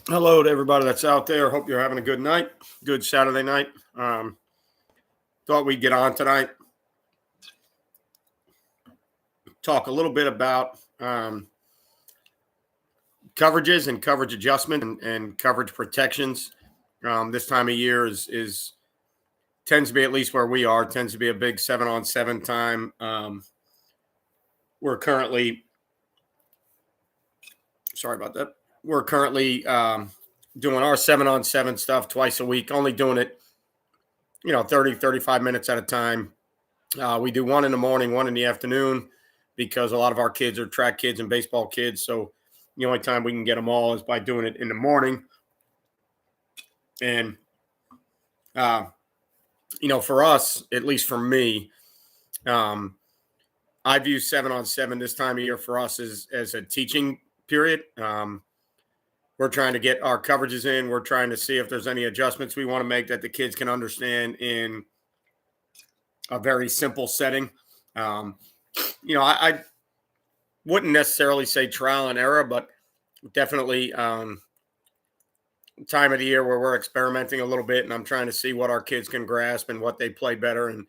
Hello to everybody that's out there. Hope you're having a good night, good Saturday night. Thought we'd get on tonight, talk a little bit about coverages and coverage adjustment and coverage protections. This time of year is tends to be, at least where we are, tends to be a big 7-on-7 time. We're currently sorry about that. We're currently doing our 7-on-7 stuff twice a week, only doing it 35 minutes at a time. We do one in the morning, one in the afternoon, because a lot of our kids are track kids and baseball kids. So the only time we can get them all is by doing it in the morning. And, for us, at least for me, I view 7-on-7 this time of year for us as a teaching period. We're trying to get our coverages in. We're trying to see if there's any adjustments we want to make that the kids can understand in a very simple setting. I wouldn't necessarily say trial and error, but definitely time of the year where we're experimenting a little bit, and I'm trying to see what our kids can grasp and what they play better. And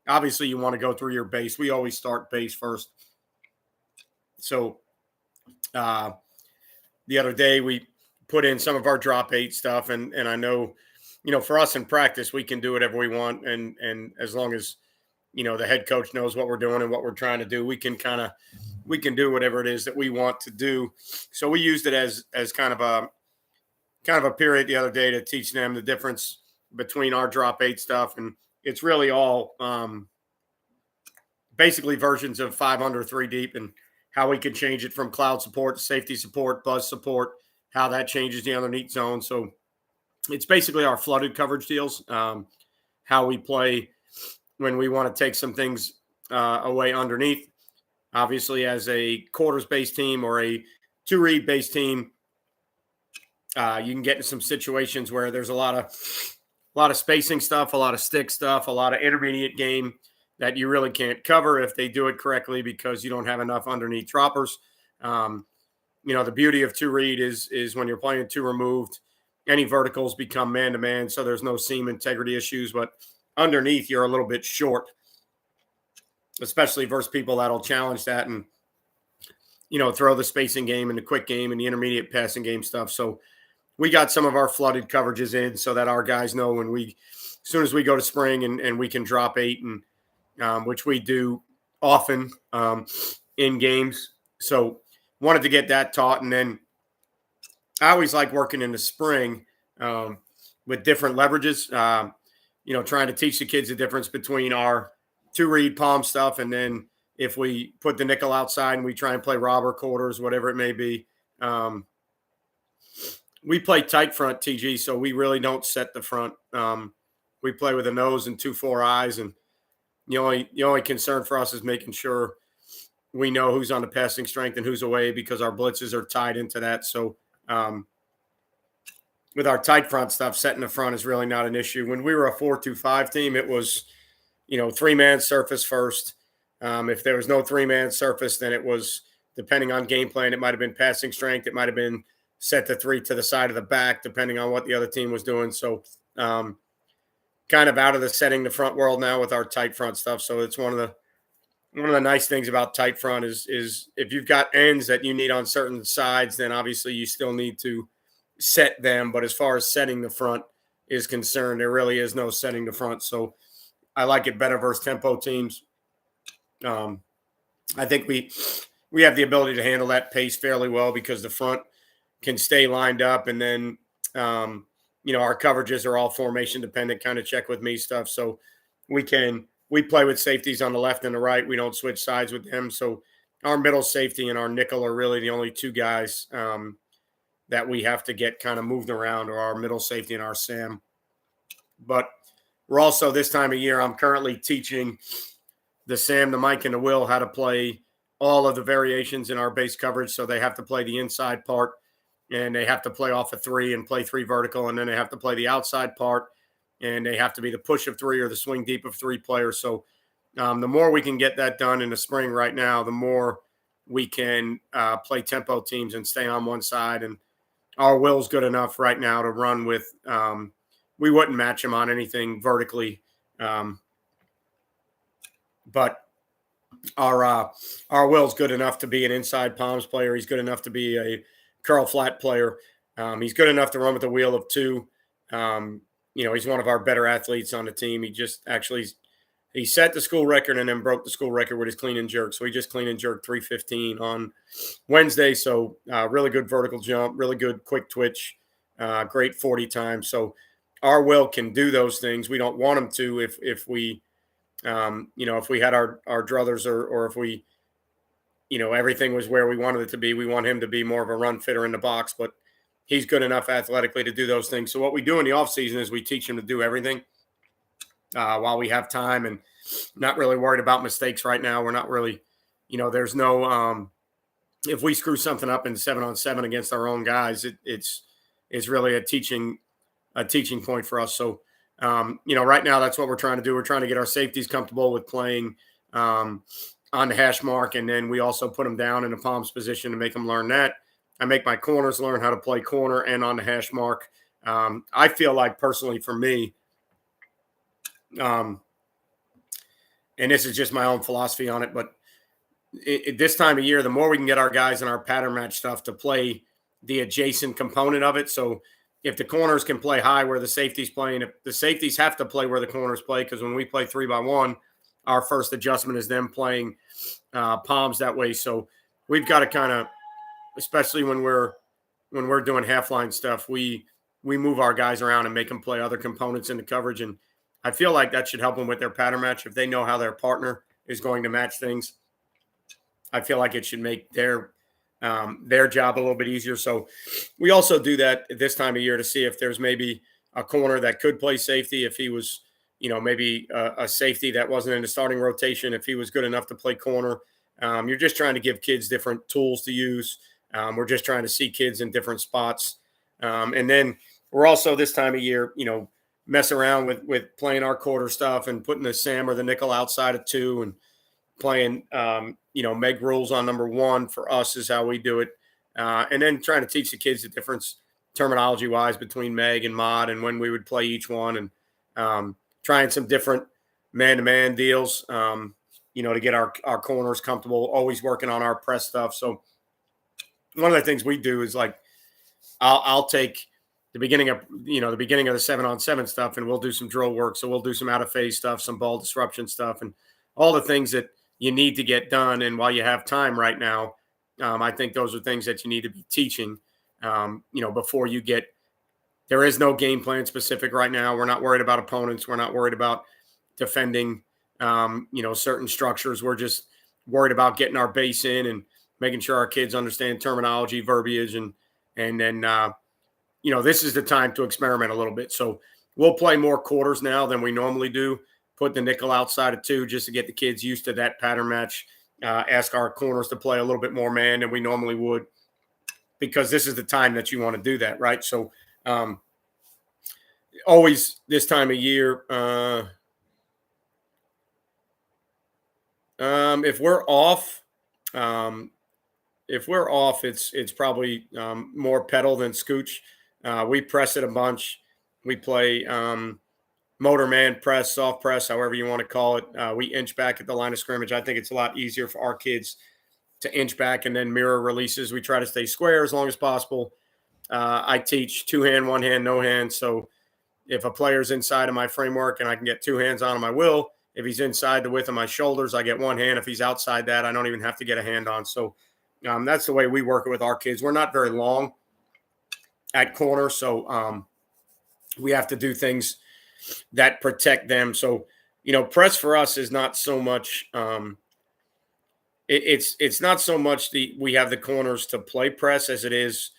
obviously, you want to go through your base. We always start base first. So the other day we put in some of our drop eight stuff, and I know, for us in practice, we can do whatever we want, and as long as the head coach knows what we're doing and what we're trying to do, we can do whatever it is that we want to do. So we used it as kind of a period the other day to teach them the difference between our drop eight stuff, and it's really all basically versions of 500 3 deep, and how we can change it from cloud support to safety support, buzz support, how that changes the underneath zone. So it's basically our flooded coverage deals, how we play when we want to take some things away underneath. Obviously, as a quarters-based team or a two-read based team, you can get into some situations where there's a lot of spacing stuff, a lot of stick stuff, a lot of intermediate game that you really can't cover if they do it correctly because you don't have enough underneath droppers. The beauty of two read is when you're playing two removed, any verticals become man-to-man, so there's no seam integrity issues. But underneath, you're a little bit short, especially versus people that'll challenge that and, throw the spacing game and the quick game and the intermediate passing game stuff. So we got some of our flooded coverages in so that our guys know as soon as we go to spring and we can drop eight, and which we do often in games. So wanted to get that taught. And then I always like working in the spring with different leverages, trying to teach the kids the difference between our two read palm stuff. And then if we put the nickel outside and we try and play robber quarters, whatever it may be, we play tight front TG. So we really don't set the front. We play with a nose and 2-4 eyes, and the only concern for us is making sure we know who's on the passing strength and who's away, because our blitzes are tied into that. So with our tight front stuff, setting the front is really not an issue. When we were a 4-2-5 team, it was, 3-man surface first. If there was no 3-man surface, then it was, depending on game plan, it might have been passing strength. It might have been set to 3 to the side of the back, depending on what the other team was doing. So kind of out of the setting the front world now with our tight front stuff. So it's one of the nice things about tight front is if you've got ends that you need on certain sides, then obviously you still need to set them. But as far as setting the front is concerned, there really is no setting the front. So I like it better versus tempo teams. I think we have the ability to handle that pace fairly well because the front can stay lined up, and then our coverages are all formation dependent, kind of check with me stuff. So we play with safeties on the left and the right. We don't switch sides with them. So our middle safety and our nickel are really the only two guys that we have to get kind of moved around, or our middle safety and our Sam. But we're also, this time of year, I'm currently teaching the Sam, the Mike, and the Will how to play all of the variations in our base coverage. So they have to play the inside part, and they have to play off a 3 and play 3 vertical, and then they have to play the outside part, and they have to be the push of 3 or the swing deep of 3 players. So the more we can get that done in the spring right now, the more we can play tempo teams and stay on one side. And our Will's good enough right now to run with. We wouldn't match him on anything vertically, um, but our Will's good enough to be an inside palms player. He's good enough to be a curl flat player. He's good enough to run with a wheel of two. Um, he's one of our better athletes on the team. He just actually he set the school record and then broke the school record with his clean and jerk. So he just clean and jerk 315 on Wednesday. So really good vertical jump, really good quick twitch, great 40 time. So our Will can do those things. We don't want him to if we if we had our druthers or if we, everything was where we wanted it to be, we want him to be more of a run fitter in the box, but he's good enough athletically to do those things. So what we do in the off season is we teach him to do everything while we have time, and not really worried about mistakes right now. We're not really, there's no, if we screw something up in 7-on-7 against our own guys, it's really a teaching point for us. So, right now that's what we're trying to do. We're trying to get our safeties comfortable with playing on the hash mark, and then we also put them down in a palms position to make them learn that. I make my corners learn how to play corner and on the hash mark. I feel like personally for me, and this is just my own philosophy on it, but this time of year, the more we can get our guys in our pattern match stuff to play the adjacent component of it. So if the corners can play high where the safety's playing, if the safeties have to play where the corners play, because when we play 3-by-1, our first adjustment is them playing palms that way. So we've got to kind of, especially when we're doing half line stuff, we move our guys around and make them play other components in the coverage. And I feel like that should help them with their pattern match. If they know how their partner is going to match things, I feel like it should make their job a little bit easier. So we also do that at this time of year to see if there's maybe a corner that could play safety. If he was, maybe a safety that wasn't in the starting rotation, if he was good enough to play corner. You're just trying to give kids different tools to use. We're just trying to see kids in different spots. And then we're also this time of year, mess around with playing our quarter stuff and putting the Sam or the nickel outside of 2 and playing, Meg rules on number 1 for us is how we do it. And then trying to teach the kids the difference terminology wise between Meg and Mod and when we would play each one, and trying some different man-to-man deals, to get our corners comfortable, always working on our press stuff. So one of the things we do is like, I'll take the beginning of the 7-on-7 stuff, and we'll do some drill work. So we'll do some out of phase stuff, some ball disruption stuff, and all the things that you need to get done. And while you have time right now, I think those are things that you need to be teaching, before you get, there is no game plan specific right now. We're not worried about opponents. We're not worried about defending, certain structures. We're just worried about getting our base in and making sure our kids understand terminology, verbiage, and then, this is the time to experiment a little bit. So we'll play more quarters now than we normally do. Put the nickel outside of 2 just to get the kids used to that pattern match. Ask our corners to play a little bit more man than we normally would, because this is the time that you want to do that, right? So always this time of year, if we're off, it's probably more pedal than scooch. We press it a bunch. We play motor man press, soft press, however you want to call it. We inch back at the line of scrimmage. I think it's a lot easier for our kids to inch back and then mirror releases. We try to stay square as long as possible. I teach 2-hand, 1-hand, no hand. So if a player's inside of my framework and I can get 2 hands on him, I will. If he's inside the width of my shoulders, I get 1 hand. If he's outside that, I don't even have to get a hand on. So that's the way we work it with our kids. We're not very long at corner, so we have to do things that protect them. So, press for us is not so much it's not so much we have the corners to play press as it is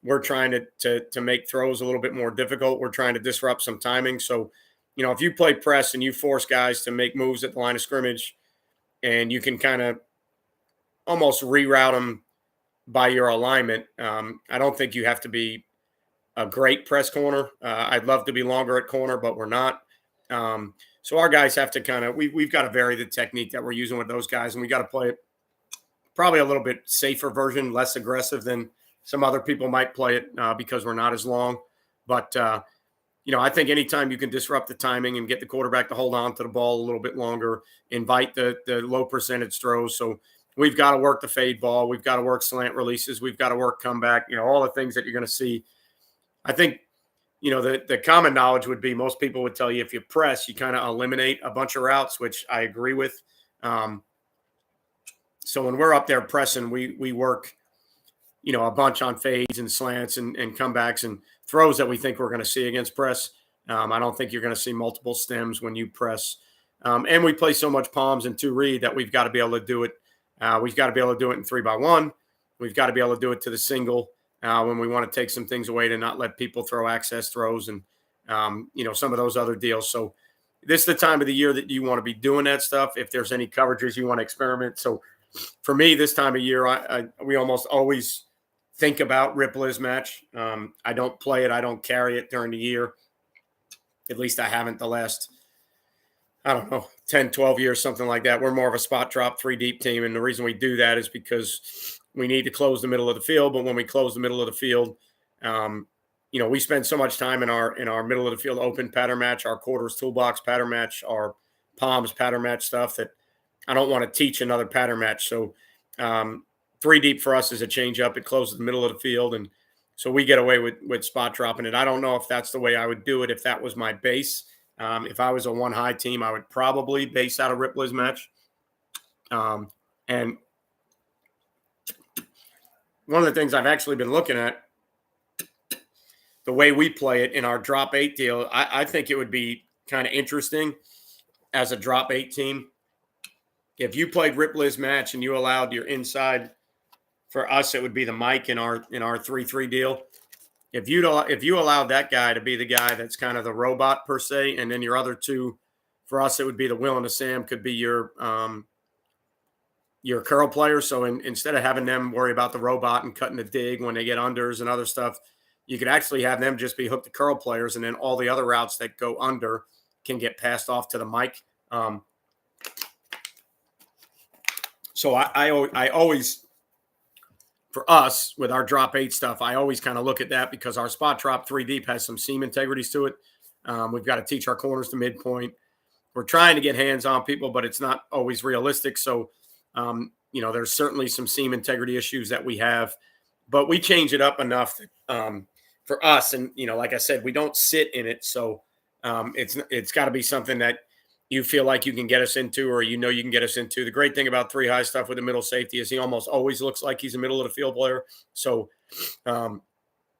we're trying to make throws a little bit more difficult. We're trying to disrupt some timing. So, if you play press and you force guys to make moves at the line of scrimmage, and you can kind of almost reroute them by your alignment, I don't think you have to be a great press corner. I'd love to be longer at corner, but we're not. So our guys have to kind of, we've got to vary the technique that we're using with those guys, and we got to play it probably a little bit safer version, less aggressive than Some other people might play it because we're not as long. But, I think anytime you can disrupt the timing and get the quarterback to hold on to the ball a little bit longer, invite the low percentage throws. So we've got to work the fade ball. We've got to work slant releases. We've got to work comeback, all the things that you're going to see. I think, the common knowledge would be most people would tell you if you press, you kind of eliminate a bunch of routes, which I agree with. So when we're up there pressing, we work, a bunch on fades and slants and comebacks and throws that we think we're going to see against press. I don't think you're going to see multiple stems when you press. And we play so much palms and two read that we've got to be able to do it. We've got to be able to do it in 3x1. We've got to be able to do it to the single when we want to take some things away to not let people throw access throws and, some of those other deals. So this is the time of the year that you want to be doing that stuff. If there's any coverages you want to experiment. So for me, this time of year, we almost always think about Rip Liz match. I don't play it. I don't carry it during the year. At least I haven't the last, 10, 12 years, something like that. We're more of a spot drop 3-deep team. And the reason we do that is because we need to close the middle of the field. But when we close the middle of the field, we spend so much time in our middle of the field open pattern match, our quarters toolbox pattern match, our palms pattern match stuff that I don't want to teach another pattern match. So 3-deep for us is a change up. It closes the middle of the field. And so we get away with spot dropping it. I don't know if that's the way I would do it if that was my base. If I was a one high team, I would probably base out a Rip Liz match. And one of the things I've actually been looking at, the way we play it in our drop 8 deal, I think it would be kind of interesting as a drop 8 team. If you played Rip Liz match and you allowed your inside, for us, it would be the Mike in our 3-3 deal. If you allowed that guy to be the guy that's kind of the robot per se, and then your other two, for us, it would be the Will and the Sam could be your curl player. So instead of having them worry about the robot and cutting the dig when they get unders and other stuff, you could actually have them just be hooked to curl players, and then all the other routes that go under can get passed off to the Mike. So I always, for us with our drop 8 stuff, I always kind of look at that because our spot drop 3-deep has some seam integrities to it. We've got to teach our corners to midpoint. We're trying to get hands on people, but it's not always realistic. So, there's certainly some seam integrity issues that we have, but we change it up enough for us. And, like I said, we don't sit in it. So it's got to be something that you feel like you can get us into, or you can get us into. The great thing about 3 high stuff with the middle safety is he almost always looks like he's a middle of the field player. So one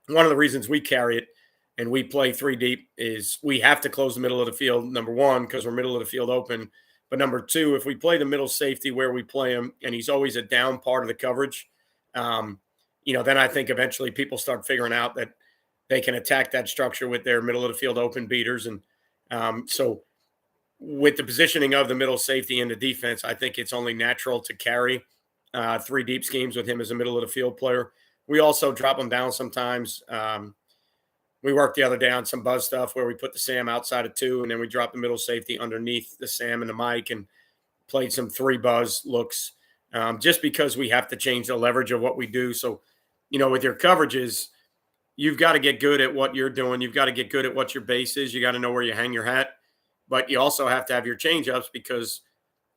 of the reasons we carry it and we play 3-deep is we have to close the middle of the field, number one, because we're middle of the field open. But number two, if we play the middle safety where we play him and he's always a down part of the coverage, then I think eventually people start figuring out that they can attack that structure with their middle of the field open beaters. And so with the positioning of the middle safety in the defense, I think it's only natural to carry 3-deep schemes with him as a middle of the field player. We also drop him down sometimes. We worked the other day on some buzz stuff where we put the Sam outside of 2, and then we drop the middle safety underneath the Sam and the Mike and played some 3 buzz looks just because we have to change the leverage of what we do. So, with your coverages, you've got to get good at what you're doing. You've got to get good at what your base is. You got to know where you hang your hat. But you also have to have your change-ups because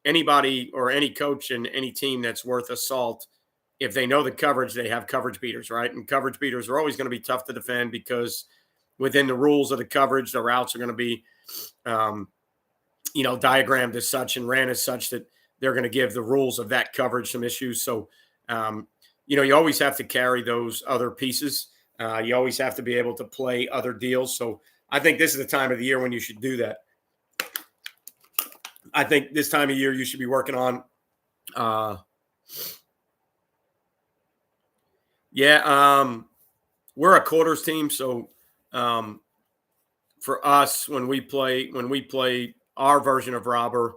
anybody or any coach in any team that's worth a salt, if they know the coverage, they have coverage beaters, right? And coverage beaters are always going to be tough to defend because within the rules of the coverage, the routes are going to be, diagrammed as such and ran as such that they're going to give the rules of that coverage some issues. So, you always have to carry those other pieces. You always have to be able to play other deals. So I think this is the time of the year when you should do that. I think this time of year you should be working on we're a quarters team, so for us when we play our version of robber,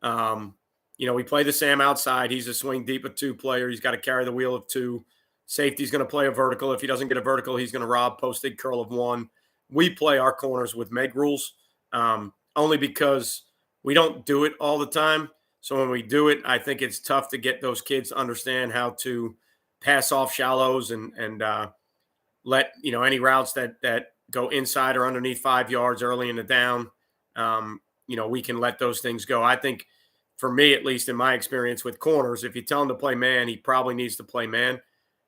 we play the Sam outside. He's a swing deep with 2 player. He's got to carry the wheel of 2. Safety's going to play a vertical. If he doesn't get a vertical, he's going to rob posted curl of 1. We play our corners with Meg rules only because we don't do it all the time. So when we do it, I think it's tough to get those kids to understand how to pass off shallows and let any routes that go inside or underneath 5 yards early in the down. We can let those things go. I think, for me at least, in my experience with corners, if you tell him to play man, he probably needs to play man.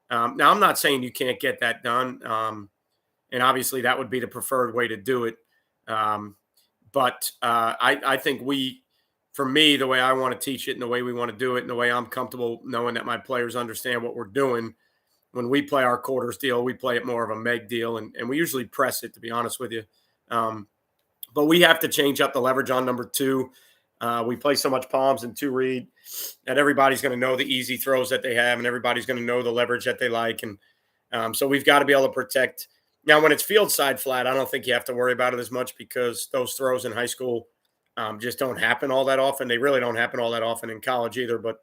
Now, I'm not saying you can't get that done, and obviously that would be the preferred way to do it. But I think for me, the way I want to teach it and the way we want to do it and the way I'm comfortable knowing that my players understand what we're doing, when we play our quarters deal, we play it more of a Meg deal, and we usually press it, to be honest with you. But we have to change up the leverage on number 2. We play so much palms and 2 read that everybody's going to know the easy throws that they have, and everybody's going to know the leverage that they like. And so we've got to be able to protect. Now, when it's field side flat, I don't think you have to worry about it as much because those throws in high school just don't happen all that often. They really don't happen all that often in college either. But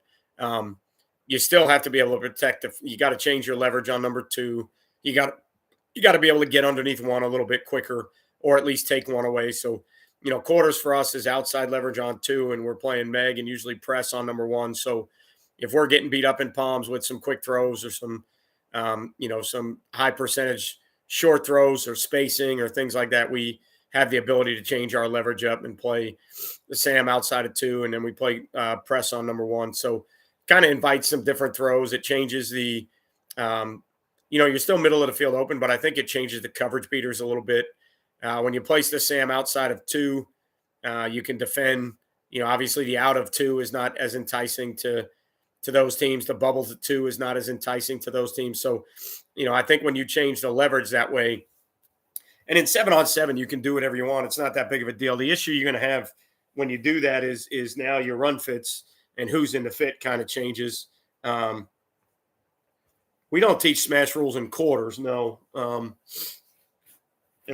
you still have to be able to protect. You got to change your leverage on number 2. You got to be able to get underneath 1 a little bit quicker, or at least take 1 away. So, quarters for us is outside leverage on 2, and we're playing Meg and usually press on number 1. So if we're getting beat up in palms with some quick throws or some high percentage short throws or spacing or things like that, we have the ability to change our leverage up and play the Sam outside of 2, and then we play press on number 1. So kind of invites some different throws. It changes the, you're still middle of the field open, but I think it changes the coverage beaters a little bit. When you place the Sam outside of 2, you can defend. Obviously the out of 2 is not as enticing to those teams. The bubble to 2 is not as enticing to those teams. So, I think when you change the leverage that way, and in 7-on-7, you can do whatever you want. It's not that big of a deal. The issue you're going to have when you do that is now your run fits and who's in the fit kind of changes. We don't teach smash rules in quarters, no. And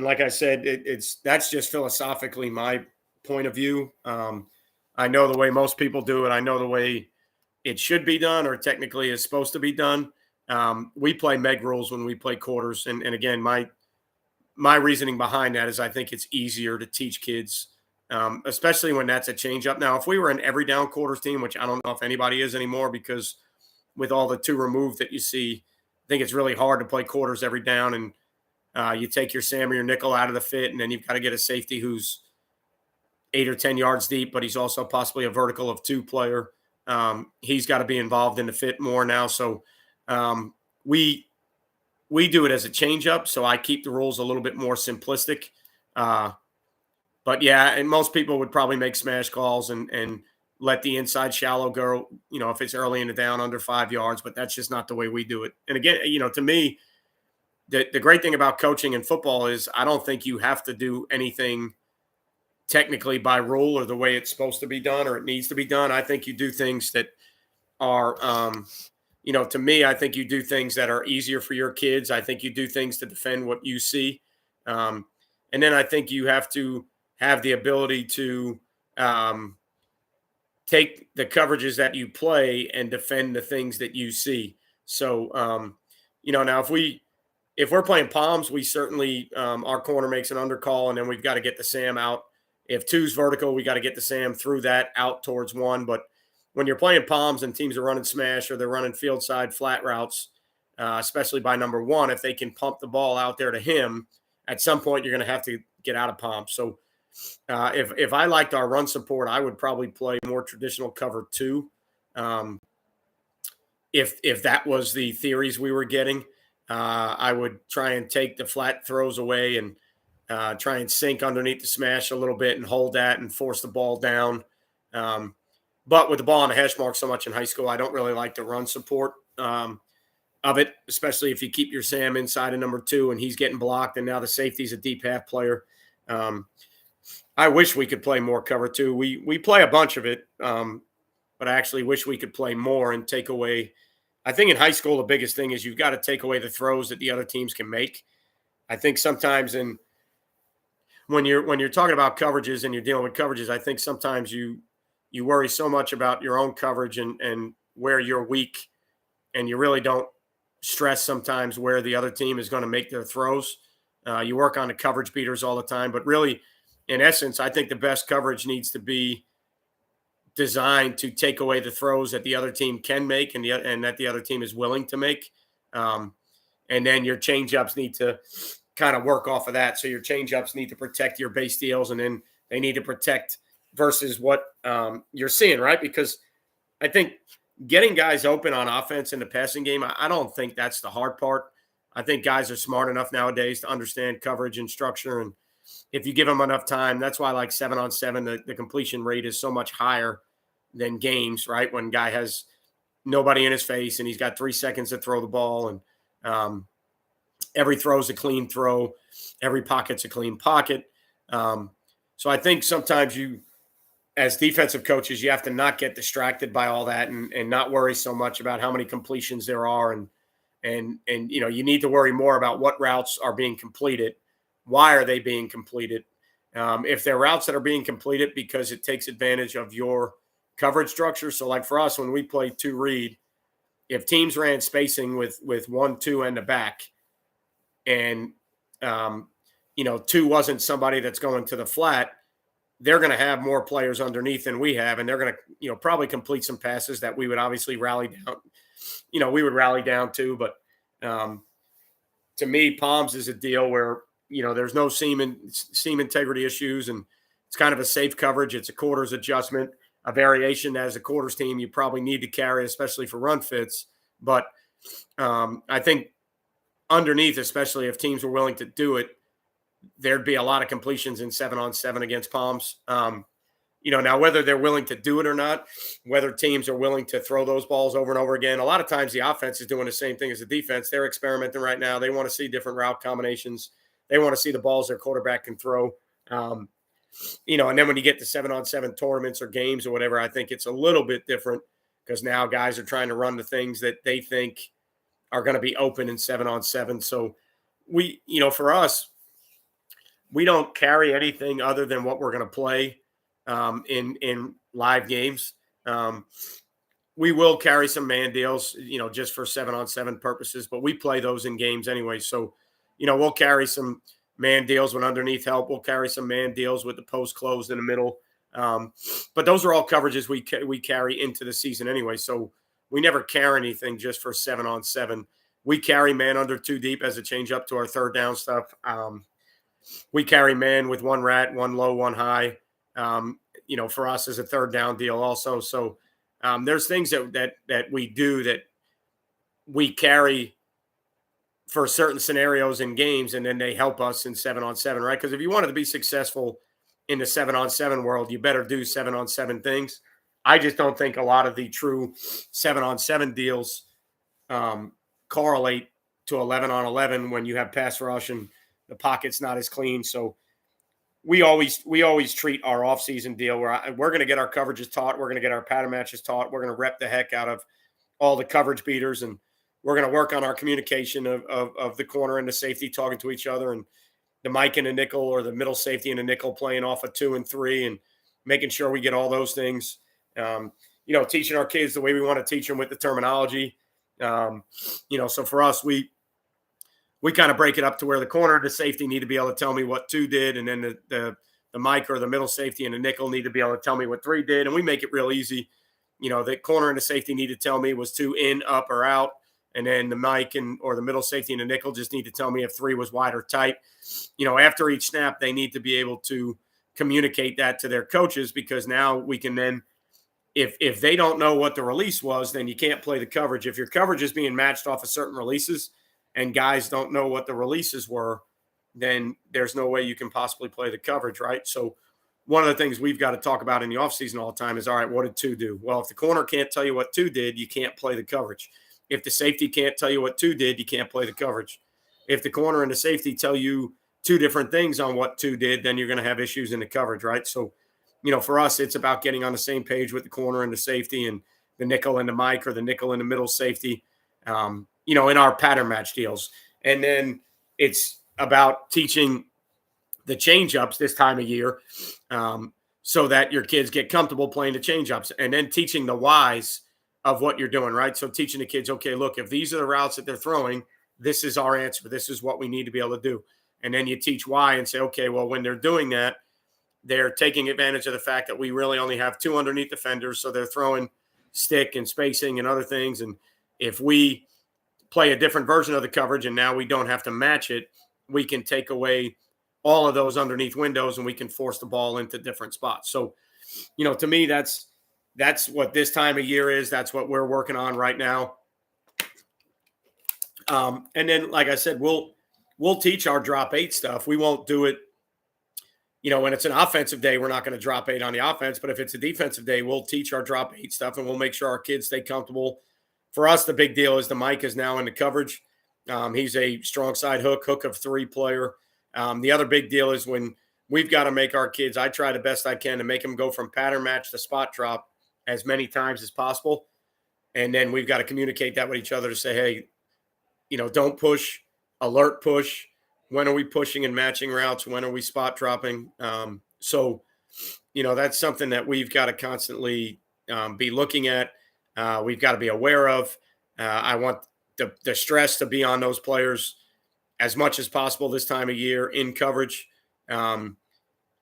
like I said, that's just philosophically my point of view. I know the way most people do it. I know the way it should be done, or technically is supposed to be done. We play Meg rules when we play quarters. And again, my reasoning behind that is I think it's easier to teach kids, especially when that's a change up. Now, if we were an every down quarters team, which I don't know if anybody is anymore, because with all the 2 removed that you see, I think it's really hard to play quarters every down. And you take your Sam or your nickel out of the fit, and then you've got to get a safety who's 8 or 10 yards deep, but he's also possibly a vertical of 2 player. He's got to be involved in the fit more now. So we do it as a change up. So I keep the rules a little bit more simplistic. But yeah, and most people would probably make smash calls and let the inside shallow go, if it's early in the down under 5 yards, but that's just not the way we do it. And again, to me, the great thing about coaching in football is I don't think you have to do anything technically by rule or the way it's supposed to be done or it needs to be done. I think you do things that are, to me, I think you do things that are easier for your kids. I think you do things to defend what you see. And then I think you have to have the ability to take the coverages that you play and defend the things that you see. So, now if we're playing palms, we certainly, our corner makes an undercall, and then we've got to get the Sam out. If 2's vertical, we got to get the Sam through that out towards 1. But when you're playing palms and teams are running smash or they're running field side flat routes, especially by number 1, if they can pump the ball out there to him, at some point you're going to have to get out of palms. So if I liked our run support, I would probably play more traditional cover 2. If that was the theories we were getting. I would try and take the flat throws away and try and sink underneath the smash a little bit and hold that and force the ball down. But with the ball on the hash mark so much in high school, I don't really like the run support of it, especially if you keep your Sam inside of number 2 and he's getting blocked and now the safety's a deep half player. I wish we could play more cover 2. We play a bunch of it, but I actually wish we could play more and take away. I think in high school, the biggest thing is you've got to take away the throws that the other teams can make. I think sometimes when you're talking about coverages and you're dealing with coverages, I think sometimes you worry so much about your own coverage and where you're weak, and you really don't stress sometimes where the other team is going to make their throws. You work on the coverage beaters all the time, but really, in essence, I think the best coverage needs to be designed to take away the throws that the other team can make and that the other team is willing to make. And then your changeups need to kind of work off of that. So your changeups need to protect your base deals, and then they need to protect versus what you're seeing, right? Because I think getting guys open on offense in the passing game, I don't think that's the hard part. I think guys are smart enough nowadays to understand coverage and structure. And if you give them enough time, that's why like 7-on-7, the completion rate is so much higher than games, right? When a guy has nobody in his face and he's got 3 seconds to throw the ball, and every throw is a clean throw. Every pocket's a clean pocket. So I think sometimes you, as defensive coaches, you have to not get distracted by all that and not worry so much about how many completions there are. And you need to worry more about what routes are being completed. Why are they being completed? If they're routes that are being completed because it takes advantage of your coverage structure. So like for us, when we play 2 read, if teams ran spacing with 1-2 and the back, and 2 wasn't somebody that's going to the flat, they're going to have more players underneath than we have, and they're going to probably complete some passes that we would obviously rally down. We would rally down too, but to me, Palms is a deal where there's no seam integrity issues, and it's kind of a safe coverage. It's a quarters adjustment, a variation as a quarters team you probably need to carry, especially for run fits. But I think underneath, especially if teams were willing to do it, there'd be a lot of completions in 7-on-7 against Palms. Now whether they're willing to do it or not, whether teams are willing to throw those balls over and over again, a lot of times the offense is doing the same thing as the defense. They're experimenting right now. They want to see different route combinations. They want to see the balls their quarterback can throw. And then when you get to 7-on-7 tournaments or games or whatever, I think it's a little bit different because now guys are trying to run the things that they think are going to be open in 7-on-7. So for us, we don't carry anything other than what we're going to play in live games. We will carry some man deals, just for 7-on-7 purposes, but we play those in games anyway. So, we'll carry some man deals when underneath help. We'll carry some man deals with the post closed in the middle. But those are all coverages we carry into the season anyway. So we never carry anything just for 7-on-7. We carry man under 2 deep as a change up to our third down stuff. We carry man with 1 rat, 1 low, 1 high, for us as a third down deal also. So there's things that we do that we carry for certain scenarios in games, and then they help us in 7-on-7, right? Because if you wanted to be successful in the 7-on-7 world, you better do 7-on-7 things. I just don't think a lot of the true 7-on-7 deals correlate to 11-on-11 when you have pass rush and the pocket's not as clean. So we always treat our offseason deal where we're going to get our coverages taught. We're going to get our pattern matches taught. We're going to rep the heck out of all the coverage beaters, and we're going to work on our communication of the corner and the safety talking to each other, and the Mike and the nickel, or the middle safety and the nickel playing off of 2 and 3, and making sure we get all those things. Teaching our kids the way we want to teach them with the terminology. So for us, we kind of break it up to where the corner, the safety need to be able to tell me what 2 did, and then the Mike or the middle safety and the nickel need to be able to tell me what 3 did, and we make it real easy. The corner and the safety need to tell me was 2 in, up, or out, and then the Mike or the middle safety and the nickel just need to tell me if 3 was wide or tight. After each snap, they need to be able to communicate that to their coaches, because now we can then, if they don't know what the release was, then you can't play the coverage. If your coverage is being matched off of certain releases and guys don't know what the releases were, then there's no way you can possibly play the coverage, right? So one of the things we've got to talk about in the offseason all the time is, all right, what did 2 do? Well, if the corner can't tell you what 2 did, you can't play the coverage. If the safety can't tell you what 2 did, you can't play the coverage. If the corner and the safety tell you 2 different things on what 2 did, then you're going to have issues in the coverage, right? So, for us, it's about getting on the same page with the corner and the safety and the nickel and the Mike, or the nickel and the middle safety, in our pattern match deals. And then it's about teaching the change-ups this time of year, so that your kids get comfortable playing the change-ups, and then teaching the whys of what you're doing, right? So teaching the kids, okay, look, if these are the routes that they're throwing, this is our answer. This is what we need to be able to do. And then you teach why and say, okay, well, when they're doing that, They're taking advantage of the fact that we really only have two underneath defenders. So they're throwing stick and spacing and other things. And if we play a different version of the coverage and now we don't have to match it, we can take away all of those underneath windows and we can force the ball into different spots. So, to me, that's what this time of year is. That's what we're working on right now. And then, like I said, we'll teach our drop 8 stuff. We won't do it, when it's an offensive day, we're not going to drop 8 on the offense. But if it's a defensive day, we'll teach our drop 8 stuff and we'll make sure our kids stay comfortable. For us, the big deal is the Mike is now in the coverage. He's a strong side hook of 3 player. The other big deal is when we've got to make our kids, I try the best I can to make them go from pattern match to spot drop as many times as possible. And then we've got to communicate that with each other to say, hey, don't push, alert push. When are we pushing and matching routes? When are we spot dropping? So that's something that we've got to constantly be looking at. We've got to be aware of. I want the stress to be on those players as much as possible this time of year in coverage. And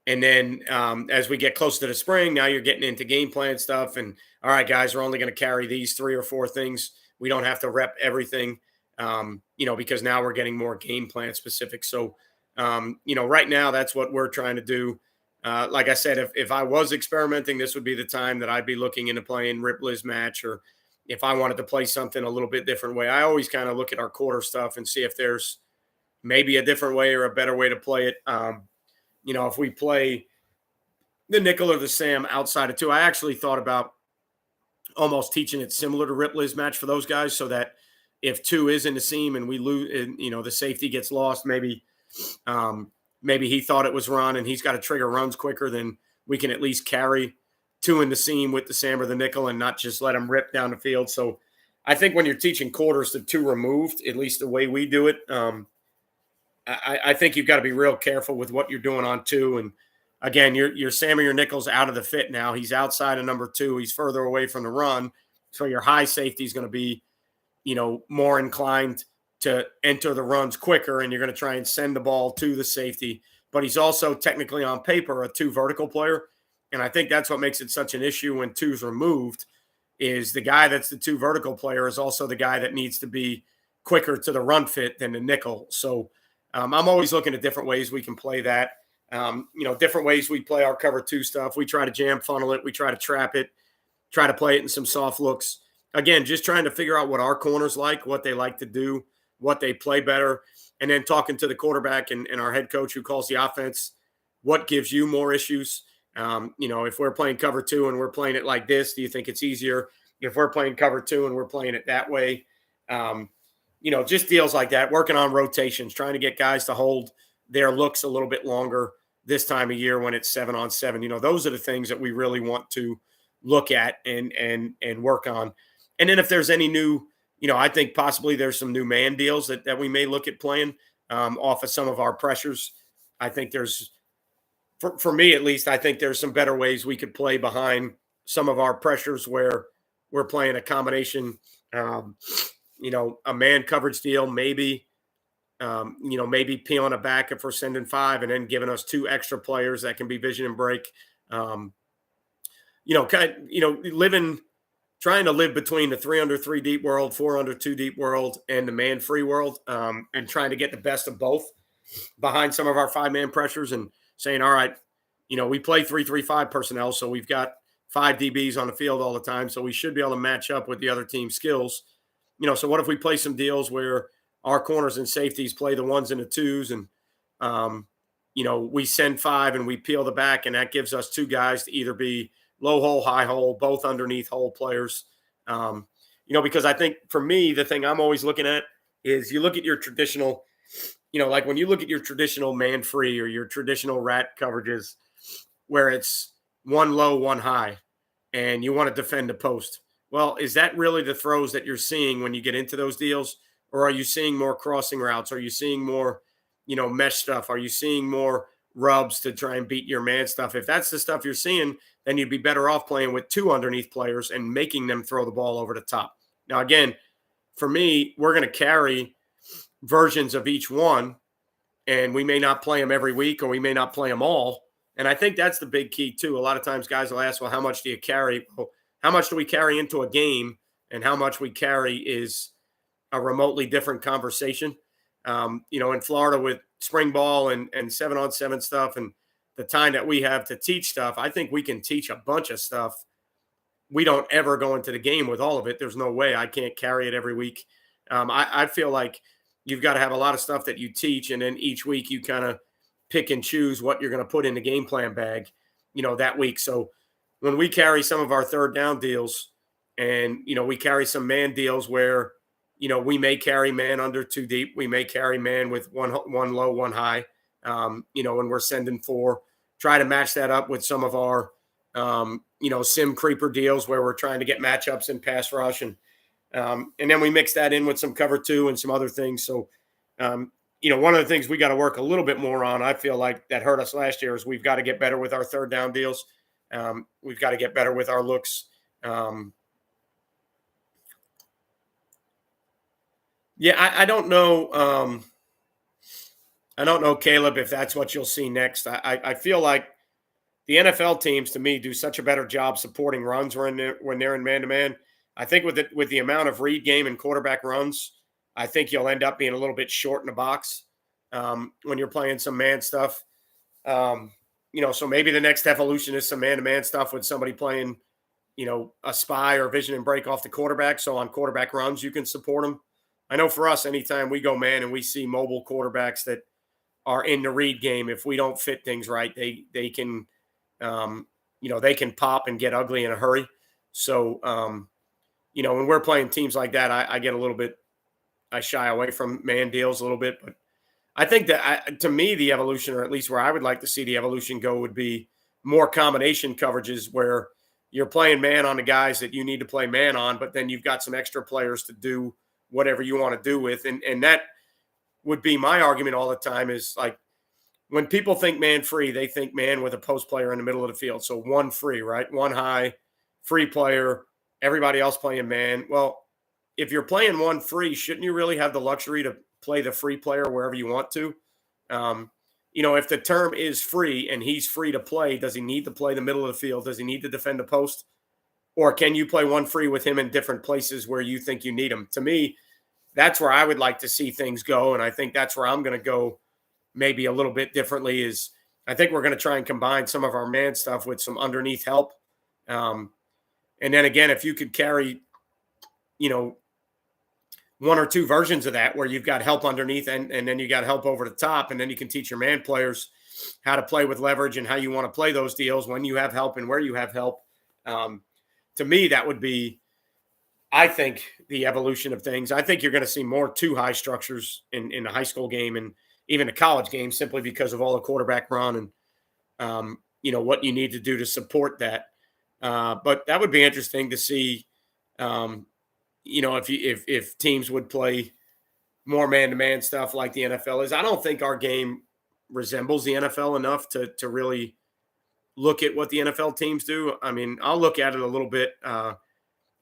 then as we get close to the spring, now you're getting into game plan stuff. And all right, guys, we're only going to carry these 3 or 4 things. We don't have to rep everything, because now we're getting more game plan specific. So, right now that's what we're trying to do. Like I said, if I was experimenting, this would be the time that I'd be looking into playing Rip Liz match, or if I wanted to play something a little bit different way. I always kind of look at our quarter stuff and see if there's maybe a different way or a better way to play it. If we play the nickel or the Sam outside of 2, I actually thought about almost teaching it similar to Rip Liz match for those guys, so that if 2 is in the seam and we lose, and, the safety gets lost, maybe he thought it was run and he's got to trigger runs quicker, then we can at least carry 2 in the seam with the Sam or the nickel and not just let him rip down the field. So I think when you're teaching quarters to 2 removed, at least the way we do it, I think you've got to be real careful with what you're doing on 2. And again, your Sam or your nickel's out of the fit now. He's outside of number 2. He's further away from the run. So your high safety is going to be, more inclined to enter the runs quicker, and you're going to try and send the ball to the safety. But he's also technically on paper a 2 vertical player. And I think that's what makes it such an issue when 2's removed, is the guy that's the 2 vertical player is also the guy that needs to be quicker to the run fit than the nickel. So I'm always looking at different ways we can play that. Different ways we play our cover 2 stuff. We try to jam funnel it. We try to trap it, try to play it in some soft looks. Again, just trying to figure out what our corners like, what they like to do, what they play better, and then talking to the quarterback and our head coach who calls the offense, what gives you more issues? If we're playing cover 2 and we're playing it like this, do you think it's easier? If we're playing cover 2 and we're playing it that way, just deals like that, working on rotations, trying to get guys to hold their looks a little bit longer this time of year when it's 7-on-7. Those are the things that we really want to look at and work on. And then if there's any new, I think possibly there's some new man deals that we may look at playing off of some of our pressures. I think there's, for me at least, I think there's some better ways we could play behind some of our pressures where we're playing a combination, a man coverage deal, maybe, maybe pee on a back if we're sending 5 and then giving us 2 extra players that can be vision and break. Trying to live between the 3 under 3 deep world, 4 under 2 deep world, and the man free world, and trying to get the best of both behind some of our 5-man pressures and saying, all right, we play 3-3-5 personnel, so we've got 5 DBs on the field all the time, so we should be able to match up with the other team's skills. So what if we play some deals where our corners and safeties play the 1s and the 2s, and we send 5 and we peel the back, and that gives us 2 guys to either be low hole, high hole, both underneath hole players. Because I think for me, the thing I'm always looking at is you look at your traditional, like when you look at your traditional man free or your traditional rat coverages where it's 1 low, 1 high, and you want to defend the post. Well, is that really the throws that you're seeing when you get into those deals? Or are you seeing more crossing routes? Are you seeing more, mesh stuff? Are you seeing more rubs to try and beat your man stuff? If that's the stuff you're seeing, then you'd be better off playing with 2 underneath players and making them throw the ball over the top. Now, again, for me, we're going to carry versions of each one, and we may not play them every week or we may not play them all. And I think that's the big key too. A lot of times guys will ask, well, how much do you carry? Well, how much do we carry into a game, and how much we carry is a remotely different conversation. In Florida with spring ball and 7-on-7 stuff and the time that we have to teach stuff, I think we can teach a bunch of stuff. We don't ever go into the game with all of it. There's no way I can't carry it every week. I feel like you've got to have a lot of stuff that you teach, and then each week you kind of pick and choose what you're going to put in the game plan bag, that week. So when we carry some of our third down deals, and we carry some man deals where we may carry man under two deep, we may carry man with one low, one high, when we're sending four, try to match that up with some of our sim creeper deals where we're trying to get matchups in pass rush, and then we mix that in with some cover two and some other things. So one of the things we got to work a little bit more on, I feel like that hurt us last year, is we've got to get better with our third down deals. We've got to get better with our looks. I don't know. I don't know, Caleb, if that's what you'll see next. I feel like the NFL teams, to me, do such a better job supporting runs when they're in man-to-man. I think with the amount of read game and quarterback runs, I think you'll end up being a little bit short in the box when you're playing some man stuff. So maybe the next evolution is some man-to-man stuff with somebody playing, a spy or vision and break off the quarterback. So on quarterback runs, you can support them. I know for us, anytime we go man and we see mobile quarterbacks that are in the read game, if we don't fit things right, they can, they can pop and get ugly in a hurry. So, when we're playing teams like that, I get a little bit, I shy away from man deals a little bit. But I think that to me, the evolution, or at least where I would like to see the evolution go, would be more combination coverages where you're playing man on the guys that you need to play man on, but then you've got some extra players to do whatever you want to do with. And that would be my argument all the time, is like, when people think man free, they think man with a post player in the middle of the field. So one free, right? One high, free player, everybody else playing man. Well, if you're playing one free, shouldn't you really have the luxury to play the free player wherever you want to? If the term is free and he's free to play, does he need to play the middle of the field? Does he need to defend the post? Or can you play one free with him in different places where you think you need him? To me, that's where I would like to see things go. And I think that's where I'm going to go maybe a little bit differently, is I think we're going to try and combine some of our man stuff with some underneath help. And then again, if you could carry, one or two versions of that where you've got help underneath and then you got help over the top, and then you can teach your man players how to play with leverage and how you want to play those deals when you have help and where you have help. To me, that would be, I think, the evolution of things. I think you're going to see more two high structures in the high school game and even a college game, simply because of all the quarterback run and, what you need to do to support that. But that would be interesting to see, if teams would play more man-to-man stuff like the NFL is. I don't think our game resembles the NFL enough to really look at what the NFL teams do. I mean, I'll look at it a little bit. I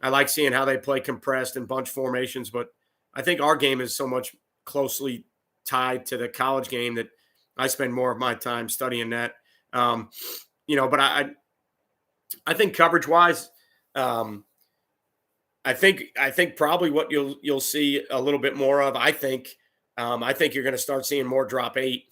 like seeing how they play compressed and bunch formations, but I think our game is so much closely tied to the college game that I spend more of my time studying that. But I think coverage wise, I think probably what you'll see a little bit more of. I think you're going to start seeing more drop 8,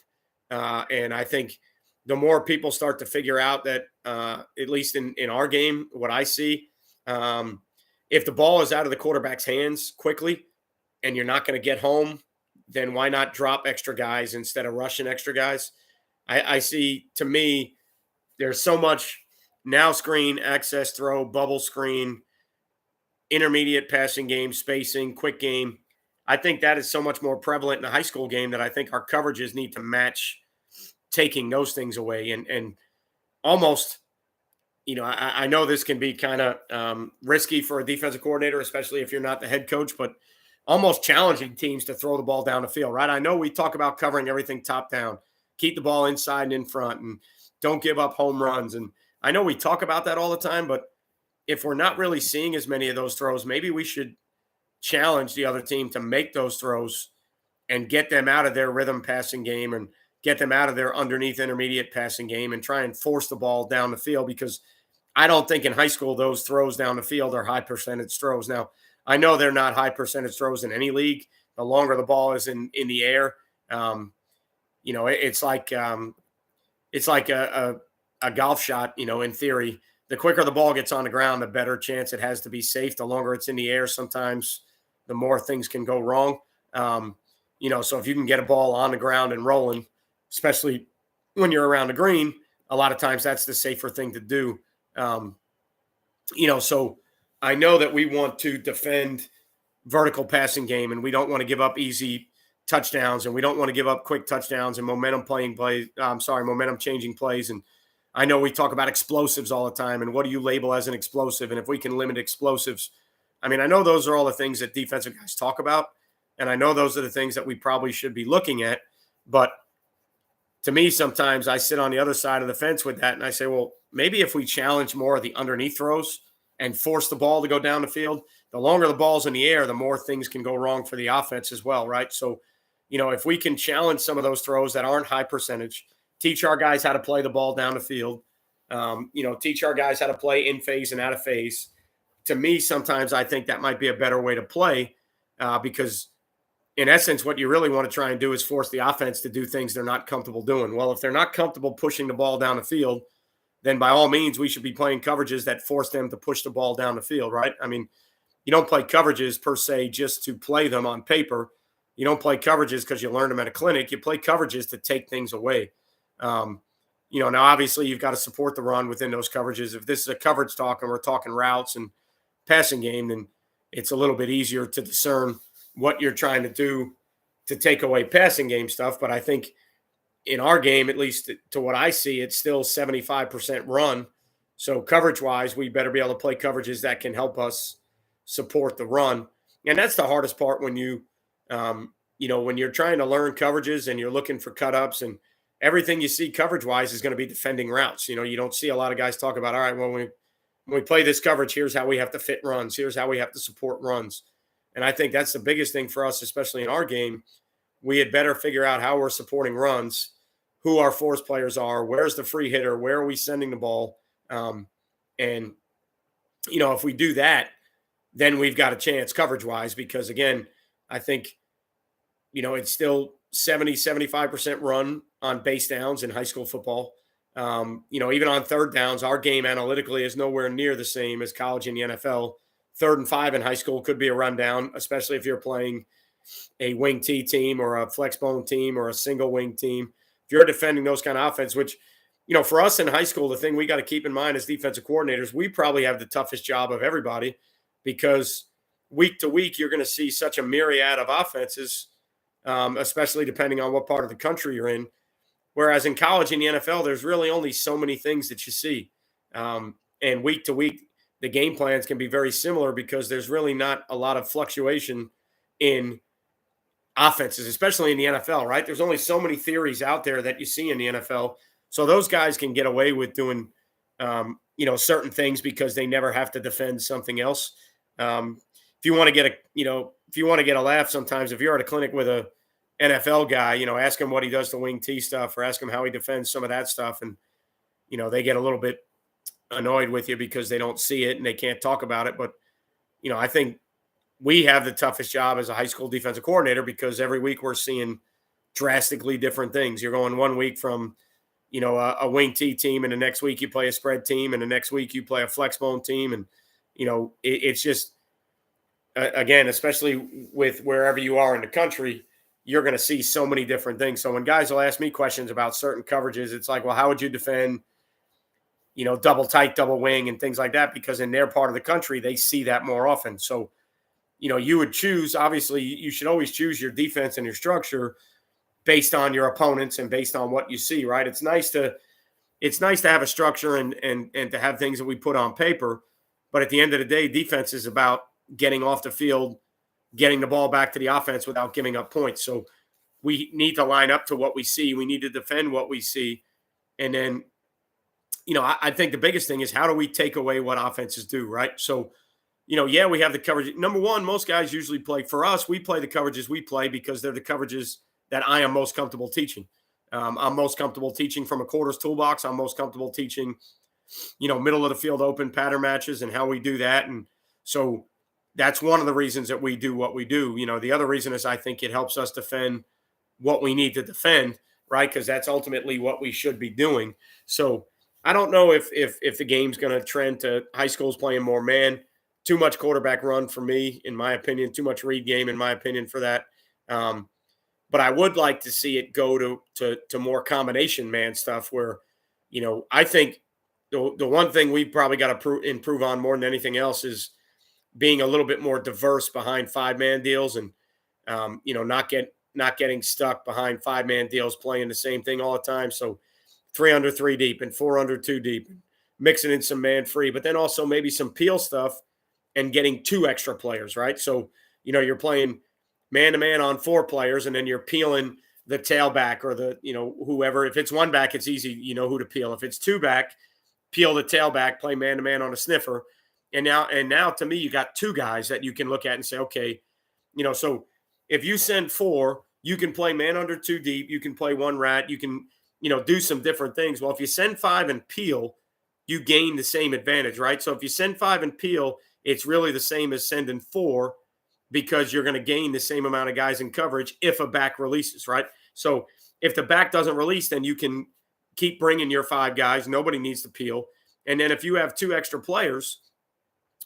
and I think the more people start to figure out that, at least in our game, what I see, if the ball is out of the quarterback's hands quickly and you're not going to get home, then why not drop extra guys instead of rushing extra guys? I see, to me, there's so much now screen, access throw, bubble screen, intermediate passing game, spacing, quick game. I think that is so much more prevalent in the high school game that I think our coverages need to match taking those things away. And almost, I know this can be kind of risky for a defensive coordinator, especially if you're not the head coach, but almost challenging teams to throw the ball down the field, right? I know we talk about covering everything top down, keep the ball inside and in front, and don't give up home runs. And I know we talk about that all the time, but if we're not really seeing as many of those throws, maybe we should challenge the other team to make those throws and get them out of their rhythm passing game and get them out of their underneath intermediate passing game and try and force the ball down the field, because I don't think in high school those throws down the field are high percentage throws. Now, I know they're not high percentage throws in any league. The longer the ball is in the air, it's like a golf shot. In theory, the quicker the ball gets on the ground, the better chance it has to be safe. The longer it's in the air, sometimes the more things can go wrong. So if you can get a ball on the ground and rolling, especially when you're around the green, a lot of times that's the safer thing to do. So I know that we want to defend vertical passing game, and we don't want to give up easy touchdowns, and we don't want to give up quick touchdowns and momentum changing plays. And I know we talk about explosives all the time, and what do you label as an explosive? And if we can limit explosives, I know those are all the things that defensive guys talk about, and I know those are the things that we probably should be looking at. But to me, sometimes I sit on the other side of the fence with that, and I say, well, maybe if we challenge more of the underneath throws and force the ball to go down the field, the longer the ball's in the air, the more things can go wrong for the offense as well, right? So, if we can challenge some of those throws that aren't high percentage, teach our guys how to play the ball down the field, teach our guys how to play in phase and out of phase. To me, sometimes I think that might be a better way to play, because in essence, what you really want to try and do is force the offense to do things they're not comfortable doing. Well, if they're not comfortable pushing the ball down the field, then by all means, we should be playing coverages that force them to push the ball down the field, right? You don't play coverages per se just to play them on paper. You don't play coverages because you learned them at a clinic. You play coverages to take things away. Now obviously you've got to support the run within those coverages. If this is a coverage talk and we're talking routes and passing game, then it's a little bit easier to discern what you're trying to do to take away passing game stuff. But I think in our game, at least to what I see, it's still 75% run. So coverage-wise, we better be able to play coverages that can help us support the run. And that's the hardest part when when you're trying to learn coverages and you're looking for cut-ups, and everything you see coverage-wise is going to be defending routes. You don't see a lot of guys talk about, all right, when we play this coverage, here's how we have to fit runs. Here's how we have to support runs. And I think that's the biggest thing for us, especially in our game. We had better figure out how we're supporting runs, who our force players are, where's the free hitter, where are we sending the ball. If we do that, then we've got a chance coverage-wise, because, again, I think, it's still 75% run on base downs in high school football. Even on third downs, our game analytically is nowhere near the same as college and the NFL. 3rd and 5 in high school could be a rundown, especially if you're playing a wing T team or a flex bone team or a single wing team. If you're defending those kind of offense, which, for us in high school, the thing we got to keep in mind as defensive coordinators, we probably have the toughest job of everybody, because week to week, you're going to see such a myriad of offenses, especially depending on what part of the country you're in. Whereas in college and the NFL, there's really only so many things that you see. And week to week, the game plans can be very similar, because there's really not a lot of fluctuation in offenses, especially in the NFL, right? There's only so many theories out there that you see in the NFL. So those guys can get away with doing, certain things because they never have to defend something else. If you want to get a laugh, sometimes if you're at a clinic with a NFL guy, ask him what he does to wing T stuff, or ask him how he defends some of that stuff. And, they get a little bit annoyed with you because they don't see it and they can't talk about it. But, I think we have the toughest job as a high school defensive coordinator, because every week we're seeing drastically different things. You're going one week from, a wing T team, and the next week you play a spread team, and the next week you play a flex bone team. And, it's just, again, especially with wherever you are in the country, you're going to see so many different things. So when guys will ask me questions about certain coverages, it's like, well, how would you defend, double tight, double wing and things like that? Because in their part of the country, they see that more often. So, you would choose, obviously you should always choose your defense and your structure based on your opponents and based on what you see, right? It's nice to have a structure and to have things that we put on paper. But at the end of the day, defense is about getting off the field, getting the ball back to the offense without giving up points. So we need to line up to what we see. We need to defend what we see. And then, I think the biggest thing is, how do we take away what offenses do, right? So, we have the coverage. Number one, most guys usually play. For us, we play the coverages we play because they're the coverages that I am most comfortable teaching. I'm most comfortable teaching from a quarters toolbox. I'm most comfortable teaching, middle of the field open pattern matches and how we do that. And so that's one of the reasons that we do what we do. The other reason is I think it helps us defend what we need to defend, right? Because that's ultimately what we should be doing. So I don't know if the game's going to trend to high schools playing more man. Too much quarterback run for me, in my opinion. Too much read game, in my opinion, for that. But I would like to see it go to more combination man stuff where, I think the one thing we probably got to improve on more than anything else is being a little bit more diverse behind 5-man deals and not getting stuck behind 5-man deals playing the same thing all the time. So 3 under 3 deep and 4 under 2 deep, mixing in some man free, but then also maybe some peel stuff and getting 2 extra players, right? So you're playing man to man on 4 players, and then you're peeling the tailback or the whoever. If it's 1 back, it's easy, who to peel. If it's 2 back, peel the tailback, play man to man on a sniffer. And now to me, you got 2 guys that you can look at and say, okay, so if you send 4, you can play man under 2 deep, you can play 1 rat, you can, do some different things. Well, if you send 5 and peel, you gain the same advantage, right? So if you send 5 and peel, it's really the same as sending 4 because you're going to gain the same amount of guys in coverage if a back releases, right? So if the back doesn't release, then you can keep bringing your 5 guys. Nobody needs to peel. And then if you have 2 extra players,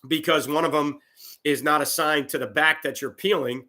because one of them is not assigned to the back that you're peeling,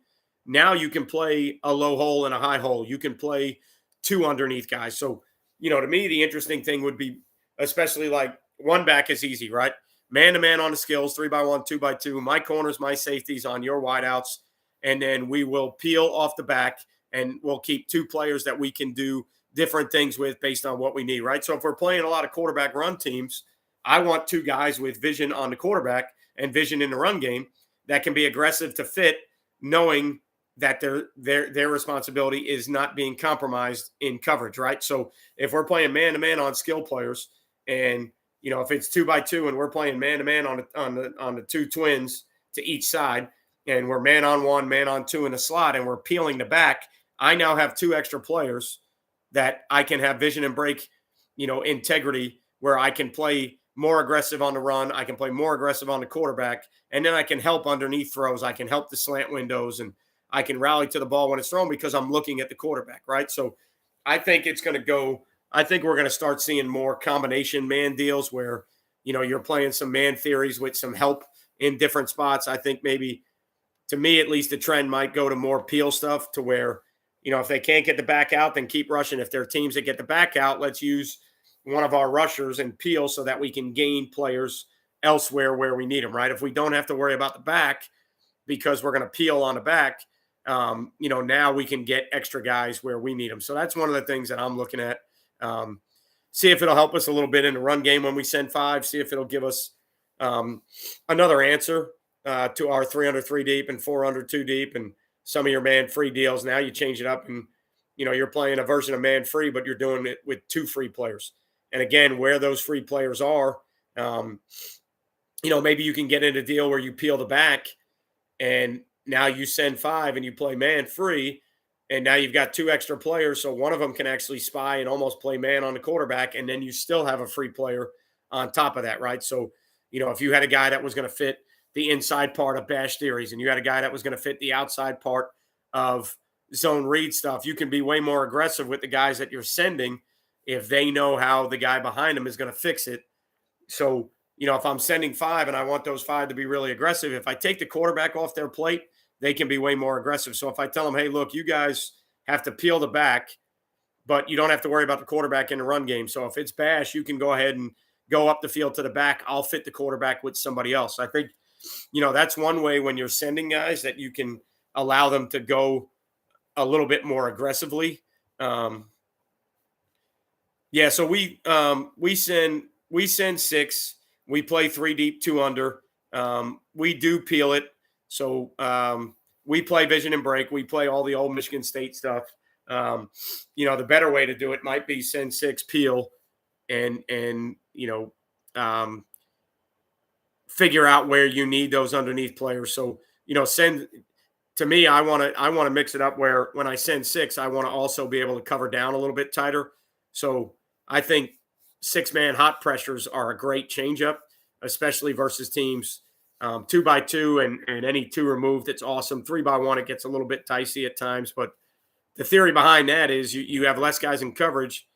now you can play a low hole and a high hole. You can play 2 underneath guys. So, to me, the interesting thing would be, especially like 1 back is easy, right? Man to man on the skills, 3x1, 2x2, my corners, my safeties on your wideouts. And then we will peel off the back and we'll keep 2 players that we can do different things with based on what we need, right? So if we're playing a lot of quarterback run teams, I want 2 guys with vision on the quarterback and vision in the run game that can be aggressive to fit, knowing that their responsibility is not being compromised in coverage, right? So if we're playing man-to-man on skill players and, if it's 2x2 and we're playing man-to-man on the 2 twins to each side and we're man on 1, man on 2 in the slot and we're peeling the back, I now have 2 extra players that I can have vision and break, integrity where I can play more aggressive on the run. I can play more aggressive on the quarterback, and then I can help underneath throws. I can help the slant windows, and I can rally to the ball when it's thrown because I'm looking at the quarterback, right? So I think it's going to go – I think we're going to start seeing more combination man deals where, you're playing some man theories with some help in different spots. I think maybe, to me at least, the trend might go to more peel stuff to where, if they can't get the back out, then keep rushing. If there are teams that get the back out, let's use one of our rushers and peel so that we can gain players elsewhere where we need them, right? If we don't have to worry about the back because we're going to peel on the back, now we can get extra guys where we need them. So that's one of the things that I'm looking at. See if it'll help us a little bit in the run game when we send 5, see if it'll give us another answer to our 3 under 3 deep and 4 under 2 deep and some of your man free deals. Now you change it up and, you're playing a version of man free, but you're doing it with 2 free players. And again, where those free players are, maybe you can get in a deal where you peel the back and now you send 5 and you play man free. And now you've got 2 extra players. So one of them can actually spy and almost play man on the quarterback. And then you still have a free player on top of that, right? So, if you had a guy that was going to fit the inside part of bash theories and you had a guy that was going to fit the outside part of zone read stuff, you can be way more aggressive with the guys that you're sending if they know how the guy behind them is going to fix it. So, if I'm sending 5 and I want those 5 to be really aggressive, if I take the quarterback off their plate, they can be way more aggressive. So if I tell them, hey, look, you guys have to peel the back, but you don't have to worry about the quarterback in the run game. So if it's bash, you can go ahead and go up the field to the back. I'll fit the quarterback with somebody else. I think, that's one way when you're sending guys that you can allow them to go a little bit more aggressively. So we send 6. We play 3 deep, 2 under. We do peel it. So we play vision and break. We play all the old Michigan State stuff. The better way to do it might be send 6, peel, and figure out where you need those underneath players. So, to me, I want to mix it up where when I send six, I want to also be able to cover down a little bit tighter. So I think 6-man hot pressures are a great changeup, especially versus teams 2x2 and any two removed. It's awesome. 3x1, it gets a little bit dicey at times, but the theory behind that is you have less guys in coverage,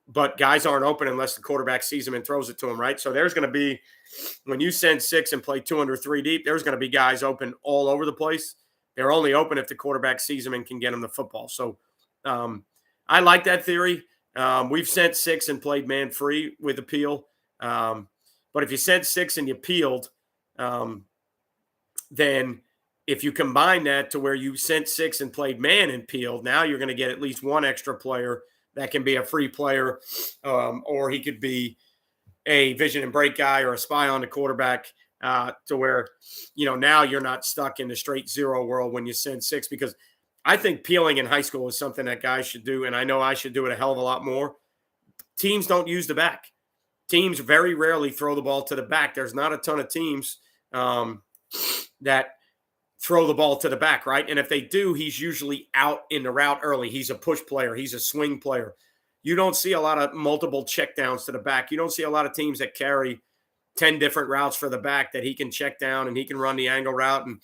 but guys aren't open unless the quarterback sees them and throws it to them, right? So there's going to be, when you send six and play 2 under 3 deep, there's going to be guys open all over the place. They're only open if the quarterback sees them and can get them the football. So I like that theory. We've sent six and played man free with appeal. But if you sent six and you peeled, then if you combine that to where you sent six and played man and peeled, now you're going to get at least one extra player that can be a free player, or he could be a vision and break guy or a spy on the quarterback, to where, now you're not stuck in the straight zero world when you send six, because I think peeling in high school is something that guys should do. And I know I should do it a hell of a lot more. Teams don't use the back. Teams very rarely throw the ball to the back. There's not a ton of teams that throw the ball to the back, right? And if they do, he's usually out in the route early. He's a push player. He's a swing player. You don't see a lot of multiple checkdowns to the back. You don't see a lot of teams that carry 10 different routes for the back that he can check down and he can run the angle route. And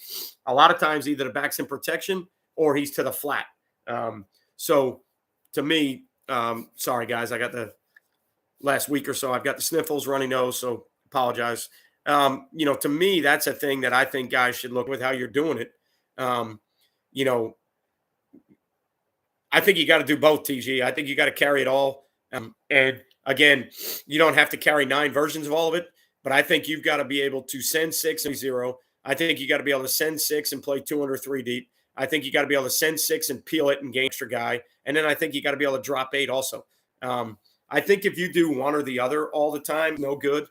a lot of times either the back's in protection or he's to the flat. So to me, sorry guys, I got the last week or so, I've got the sniffles, runny nose, so apologize. To me, that's a thing that I think guys should look with how you're doing it. I think you got to do both, TG. I think you got to carry it all. And again, you don't have to carry 9 versions of all of it, but I think you've got to be able to send 6 and 0. I think you got to be able to send 6 and play 2 under 3 deep. I think you got to be able to send 6 and peel it and gain extra guy. And then I think you got to be able to drop 8 also. I think if you do one or the other all the time, no good.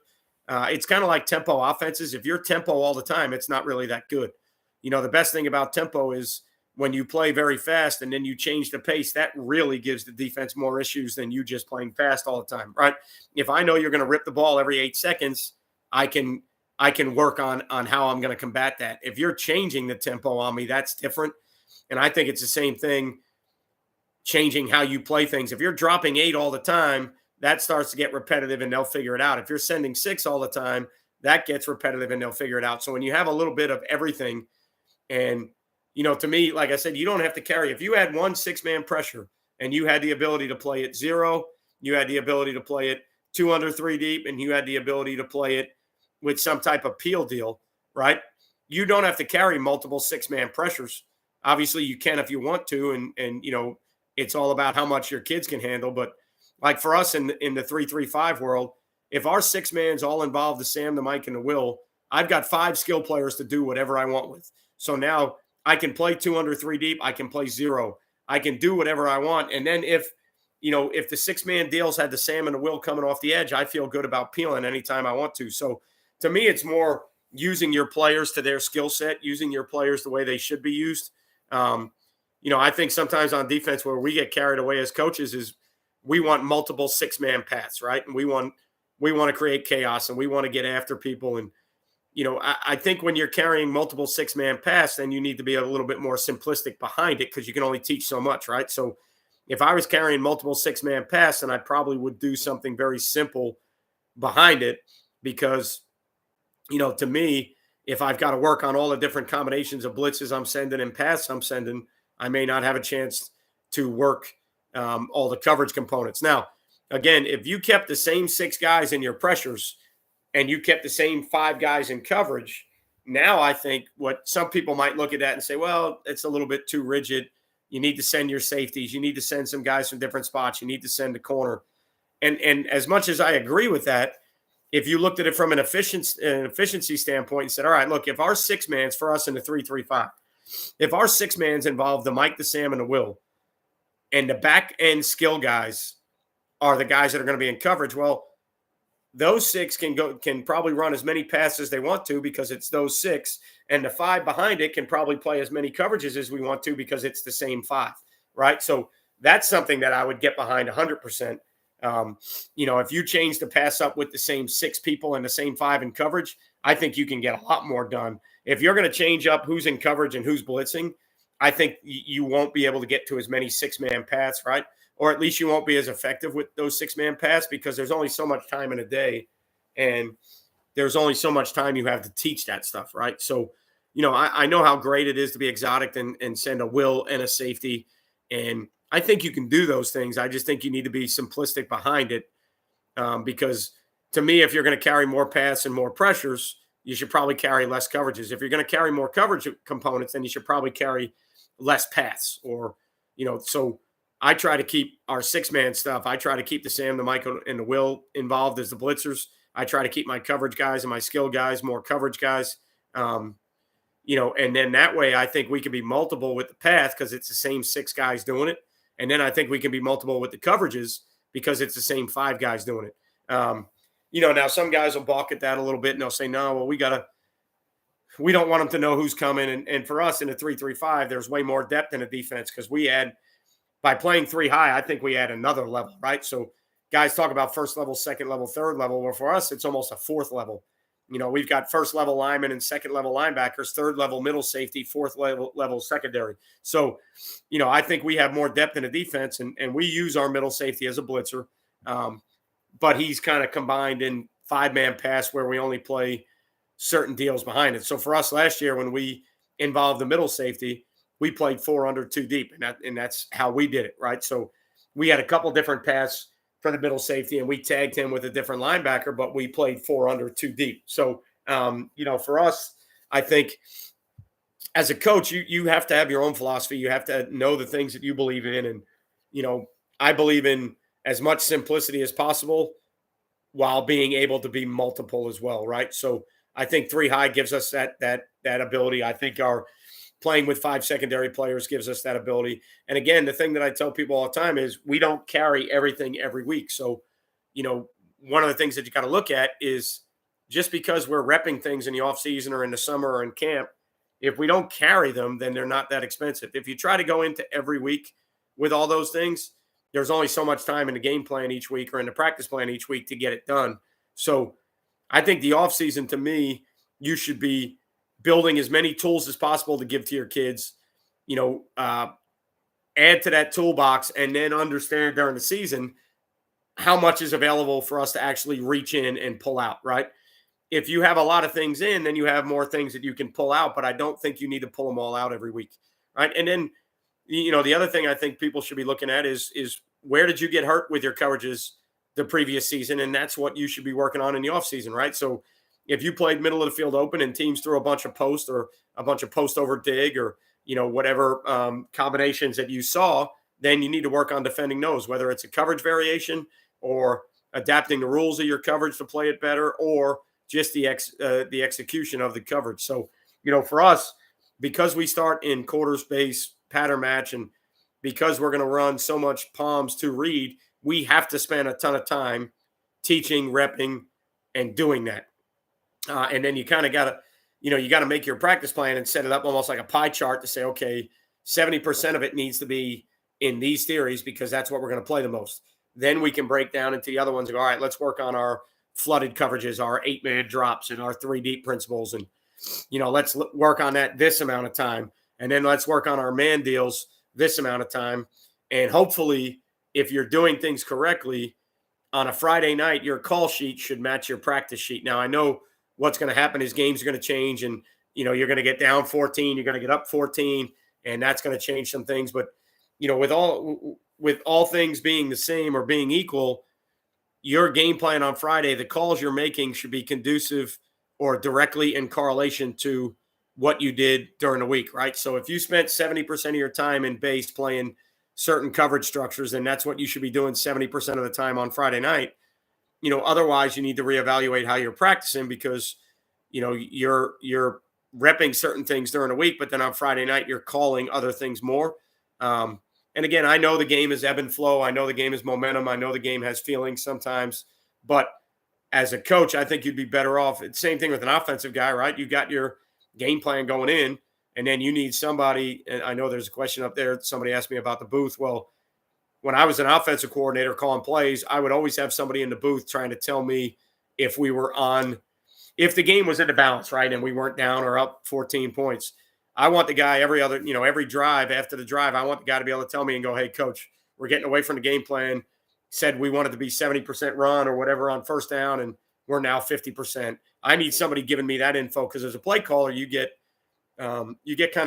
It's kind of like tempo offenses. If you're tempo all the time, it's not really that good. The best thing about tempo is when you play very fast and then you change the pace, that really gives the defense more issues than you just playing fast all the time, right? If I know you're going to rip the ball every 8 seconds, I can work on how I'm going to combat that. If you're changing the tempo on me, that's different. And I think it's the same thing, changing how you play things. If you're dropping 8 all the time, that starts to get repetitive and they'll figure it out. If you're sending 6 all the time, that gets repetitive and they'll figure it out. So when you have a little bit of everything, and, to me, like I said, you don't have to carry. If you had one 6-man pressure and you had the ability to play it 0, you had the ability to play it 2 under 3 deep, and you had the ability to play it with some type of peel deal, right? You don't have to carry multiple 6-man pressures. Obviously, you can if you want to, and it's all about how much your kids can handle. But like for us in the 3-3-5 world, if our 6-man's all involved, the Sam, the Mike, and the Will, I've got 5 skill players to do whatever I want with. So now I can play 2 under 3 deep. I can play 0. I can do whatever I want. And then if the 6-man deals had the Sam and the Will coming off the edge, I feel good about peeling anytime I want to. So to me, it's more using your players to their skill set, using your players the way they should be used. I think sometimes on defense where we get carried away as coaches is we want multiple 6-man paths, right? And we want to create chaos and we want to get after people. And, I think when you're carrying multiple 6-man paths, then you need to be a little bit more simplistic behind it because you can only teach so much, right? So if I was carrying multiple 6-man paths, then I probably would do something very simple behind it because, to me, if I've got to work on all the different combinations of blitzes I'm sending and pass I'm sending, I may not have a chance to work all the coverage components. Now, again, if you kept the same 6 guys in your pressures and you kept the same 5 guys in coverage, now I think what some people might look at that and say, well, it's a little bit too rigid. You need to send your safeties. You need to send some guys from different spots. You need to send a corner. And as much as I agree with that, if you looked at it from an efficiency standpoint and said, all right, look, if our 6-man's for us in the 3-3-5, if our 6-man's involved the Mike, the Sam, and the Will, and the back end skill guys are the guys that are going to be in coverage, well, those 6 can probably run as many passes as they want to because it's those 6, and the 5 behind it can probably play as many coverages as we want to because it's the same 5, right? So that's something that I would get behind 100%. If you change the pass up with the same 6 people and the same 5 in coverage, I think you can get a lot more done. If you're going to change up who's in coverage and who's blitzing, I think you won't be able to get to as many six-man paths, right? Or at least you won't be as effective with those six-man paths because there's only so much time in a day, and there's only so much time you have to teach that stuff, right? So, I know how great it is to be exotic and send a will and a safety, and I think you can do those things. I just think you need to be simplistic behind it, because to me, if you're going to carry more paths and more pressures, you should probably carry less coverages. If you're going to carry more coverage components, then you should probably carry less paths. Or, so I try to keep our six-man stuff. I try to keep the Sam, the Michael, and the Will involved as the blitzers. I try to keep my coverage guys and my skill guys more coverage guys. And then that way I think we can be multiple with the path because it's the same six guys doing it. And then I think we can be multiple with the coverages because it's the same five guys doing it. Now some guys will balk at that a little bit and they'll say, no, well, we don't want them to know who's coming. And for us in a 3-3-5, there's way more depth in a defense because by playing three high, I think we add another level, right? So guys talk about first level, second level, third level. Well, for us, it's almost a fourth level. We've got first level linemen and second level linebackers, third level middle safety, fourth level secondary. So, I think we have more depth in the defense, and we use our middle safety as a blitzer. But he's kind of combined in five-man pass where we only play certain deals behind it. So for us last year, when we involved the middle safety, we played 4 under 2 deep, and that's how we did it, right? So we had a couple different paths for the middle safety, and we tagged him with a different linebacker, but we played 4 under 2 deep. So, for us, I think as a coach, you have to have your own philosophy. You have to know the things that you believe in. And, I believe in as much simplicity as possible while being able to be multiple as well, right? So I think 3 high gives us that ability. I think our playing with 5 secondary players gives us that ability. And again, the thing that I tell people all the time is we don't carry everything every week. So, one of the things that you got to look at is just because we're repping things in the off season or in the summer or in camp, if we don't carry them, then they're not that expensive. If you try to go into every week with all those things, there's only so much time in the game plan each week or in the practice plan each week to get it done. So I think the off season, to me, you should be building as many tools as possible to give to your kids, add to that toolbox, and then understand during the season how much is available for us to actually reach in and pull out, right? If you have a lot of things in, then you have more things that you can pull out, but I don't think you need to pull them all out every week, right? And then, the other thing I think people should be looking at is where did you get hurt with your coverages the previous season? And that's what you should be working on in the offseason, right? So if you played middle of the field open and teams threw a bunch of post or a bunch of post over dig or, whatever combinations that you saw, then you need to work on defending those, whether it's a coverage variation or adapting the rules of your coverage to play it better or just the execution of the coverage. So, for us, because we start in quarter space, pattern match, and because we're going to run so much palms to read, we have to spend a ton of time teaching, repping, and doing that. And then you kind of got to, you got to make your practice plan and set it up almost like a pie chart to say, okay, 70% of it needs to be in these theories because that's what we're going to play the most. Then we can break down into the other ones and go, all right, let's work on our flooded coverages, our 8-man drops, and our 3 deep principles. And, let's work on that this amount of time. And then let's work on our man deals this amount of time. And hopefully, if you're doing things correctly, on a Friday night, your call sheet should match your practice sheet. Now, I know what's going to happen is games are going to change and, you're going to get down 14, you're going to get up 14, and that's going to change some things. But, with all things being the same or being equal, your game plan on Friday, the calls you're making should be conducive or directly in correlation to what you did during the week, right? So if you spent 70% of your time in base playing certain coverage structures, then that's what you should be doing 70% of the time on Friday night. Otherwise you need to reevaluate how you're practicing because, you're repping certain things during the week, but then on Friday night, you're calling other things more. And again, I know the game is ebb and flow. I know the game is momentum. I know the game has feelings sometimes, but as a coach, I think you'd be better off. It's the same thing with an offensive guy, right? You got your game plan going in, and then you need somebody. And I know there's a question up there. Somebody asked me about the booth. Well, when I was an offensive coordinator calling plays, I would always have somebody in the booth trying to tell me if we were on, if the game was in the balance, right? And we weren't down or up 14 points. I want the guy every drive after the drive, I want the guy to be able to tell me and go, hey, coach, we're getting away from the game plan. Said we wanted to be 70% run or whatever on first down, and we're now 50%. I need somebody giving me that info because as a play caller, you get kind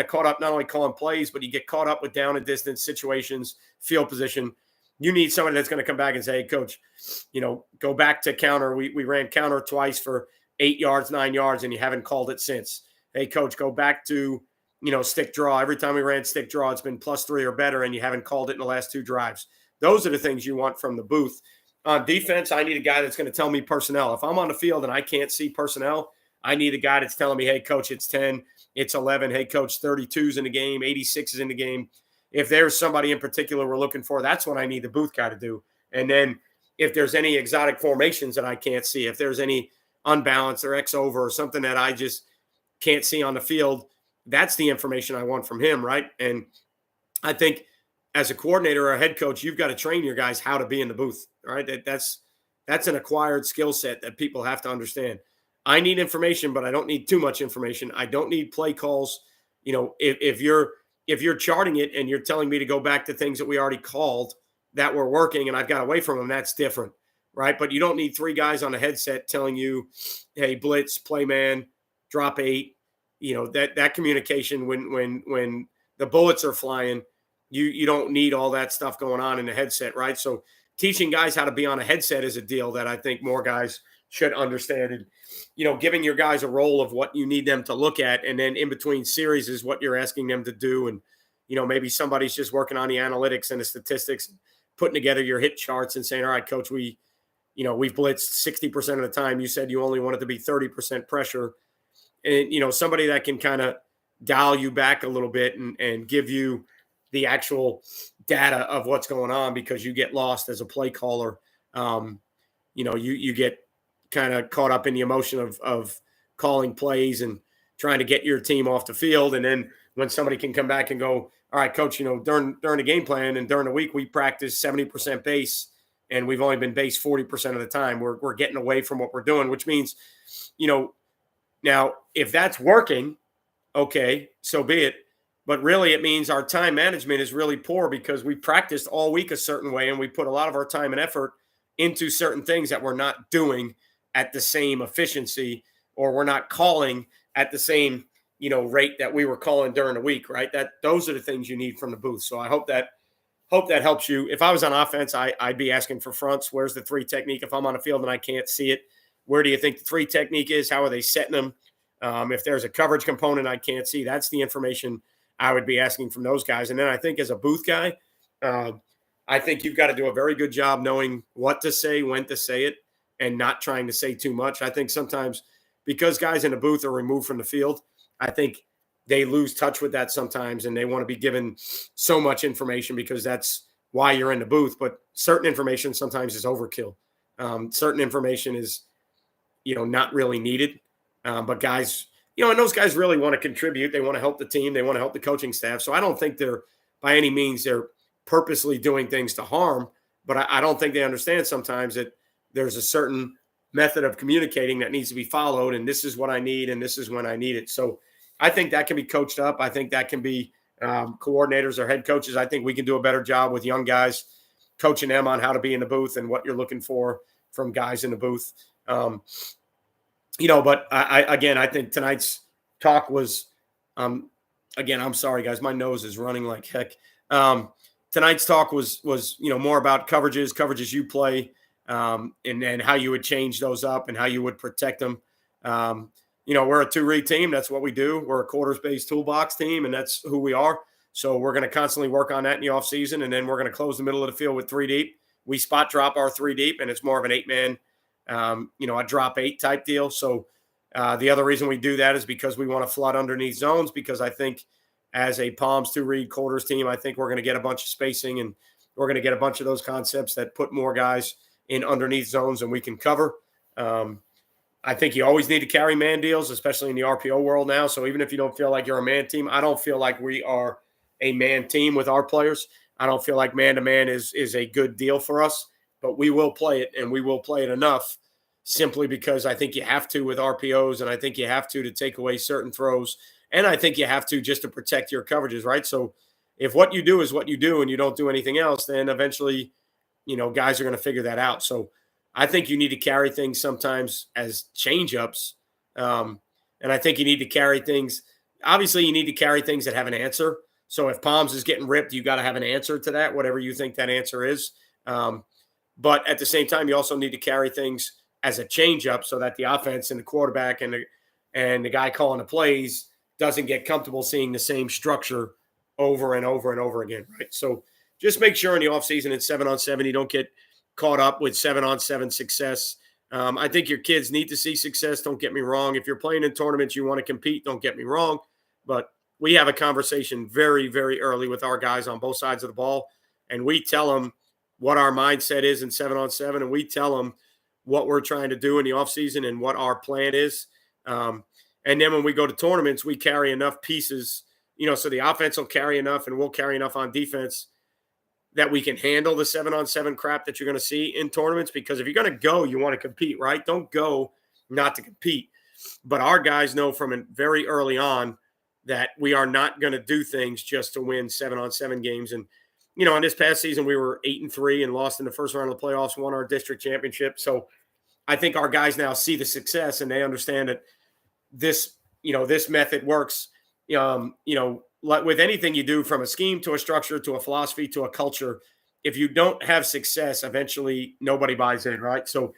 of caught up not only calling plays, but you get caught up with down and distance situations, field position. You need somebody that's going to come back and say, hey, coach, go back to counter. We ran counter twice for 8 yards, 9 yards, and you haven't called it since. Hey, coach, go back to, stick draw. Every time we ran stick draw, it's been +3 or better, and you haven't called it in the last 2 drives. Those are the things you want from the booth. On defense, I need a guy that's going to tell me personnel. If I'm on the field and I can't see personnel, I need a guy that's telling me, hey, coach, it's 10, it's 11. Hey, coach, 32's in the game, 86 is in the game. If there's somebody in particular we're looking for, that's what I need the booth guy to do. And then if there's any exotic formations that I can't see, if there's any unbalanced or X over or something that I just can't see on the field, that's the information I want from him, right? And I think as a coordinator or a head coach, you've got to train your guys how to be in the booth, right? That's an acquired skill set that people have to understand. I need information, but I don't need too much information. I don't need play calls. If you're charting it and you're telling me to go back to things that we already called that were working and I've got away from them, that's different, right? But you don't need 3 guys on a headset telling you, hey, blitz, play man, drop 8. That communication when the bullets are flying, you don't need all that stuff going on in the headset, right? So teaching guys how to be on a headset is a deal that I think more guys should understand. And, giving your guys a role of what you need them to look at. And then in between series is what you're asking them to do. And, maybe somebody's just working on the analytics and the statistics, putting together your hit charts and saying, all right, coach, we've blitzed 60% of the time. You said you only wanted to be 30% pressure. And, somebody that can kind of dial you back a little bit and give you the actual data of what's going on because you get lost as a play caller. You get kind of caught up in the emotion of calling plays and trying to get your team off the field. And then when somebody can come back and go, all right, coach, during the game plan and during the week, we practice 70% base and we've only been base 40% of the time. We're getting away from what we're doing, which means, now if that's working, okay, so be it. But really, it means our time management is really poor because we practiced all week a certain way and we put a lot of our time and effort into certain things that we're not doing at the same efficiency, or we're not calling at the same, rate that we were calling during the week, right? Those are the things you need from the booth. So I hope that helps you. If I was on offense, I'd be asking for fronts. Where's the 3 technique? If I'm on the field and I can't see it, where do you think the 3 technique is? How are they setting them? If there's a coverage component I can't see, that's the information I would be asking from those guys. And then I think as a booth guy, I think you've got to do a very good job knowing what to say, when to say it, and not trying to say too much. I think sometimes because guys in the booth are removed from the field, I think they lose touch with that sometimes, and they want to be given so much information because that's why you're in the booth. But certain information sometimes is overkill. Certain information is, not really needed. But guys, and those guys really want to contribute. They want to help the team. They want to help the coaching staff. So I don't think by any means they're purposely doing things to harm, but I don't think they understand sometimes that there's a certain method of communicating that needs to be followed. And this is what I need. And this is when I need it. So I think that can be coached up. I think that can be coordinators or head coaches. I think we can do a better job with young guys, coaching them on how to be in the booth and what you're looking for from guys in the booth. But I think tonight's talk was, again, I'm sorry, guys, my nose is running like heck. Tonight's talk was more about coverages you play, and how you would change those up and how you would protect them. We're a 2-read team. That's what we do. We're a quarters-based toolbox team, and that's who we are. So we're going to constantly work on that in the offseason, and then we're going to close the middle of the field with 3 deep. We spot drop our 3 deep, and it's more of an 8-man, a drop 8 type deal. So the other reason we do that is because we want to flood underneath zones, because I think as a Palms 2-read quarters team, I think we're going to get a bunch of spacing, and we're going to get a bunch of those concepts that put more guys in underneath zones and we can cover. I think you always need to carry man deals, especially in the RPO world now. So even if you don't feel like you're a man team, I don't feel like we are a man team with our players. I don't feel like man-to-man is a good deal for us, but we will play it, and we will play it enough simply because I think you have to with RPOs, and I think you have to take away certain throws And I think you have to just to protect your coverages, right? So if what you do is what you do and you don't do anything else, then eventually, guys are going to figure that out. So I think you need to carry things sometimes as change ups. And I think you need to carry things. Obviously, you need to carry things that have an answer. So if Palms is getting ripped, you got to have an answer to that, whatever you think that answer is. Um, but at the same time, you also need to carry things as a change up so that the offense and the quarterback and the guy calling the plays doesn't get comfortable seeing the same structure over and over and over again, right? So just make sure in the offseason it's 7-on-7. You don't get caught up with 7-on-7 success. I think your kids need to see success. Don't get me wrong. If you're playing in tournaments, you want to compete. Don't get me wrong. But we have a conversation very, very early with our guys on both sides of the ball. And we tell them what our mindset is in 7-on-7. And we tell them what we're trying to do in the offseason and what our plan is. And then when we go to tournaments, we carry enough pieces, so the offense will carry enough and we'll carry enough on defense that we can handle the 7-on-7 crap that you're going to see in tournaments. Because if you're going to go, you want to compete, right? Don't go not to compete. But our guys know from very early on that we are not going to do things just to win 7-on-7 games. And, in this past season, we were 8-3 and lost in the first round of the playoffs, won our district championship. So I think our guys now see the success and they understand that this method works. With anything you do, from a scheme to a structure to a philosophy to a culture, if you don't have success, eventually nobody buys in, right? So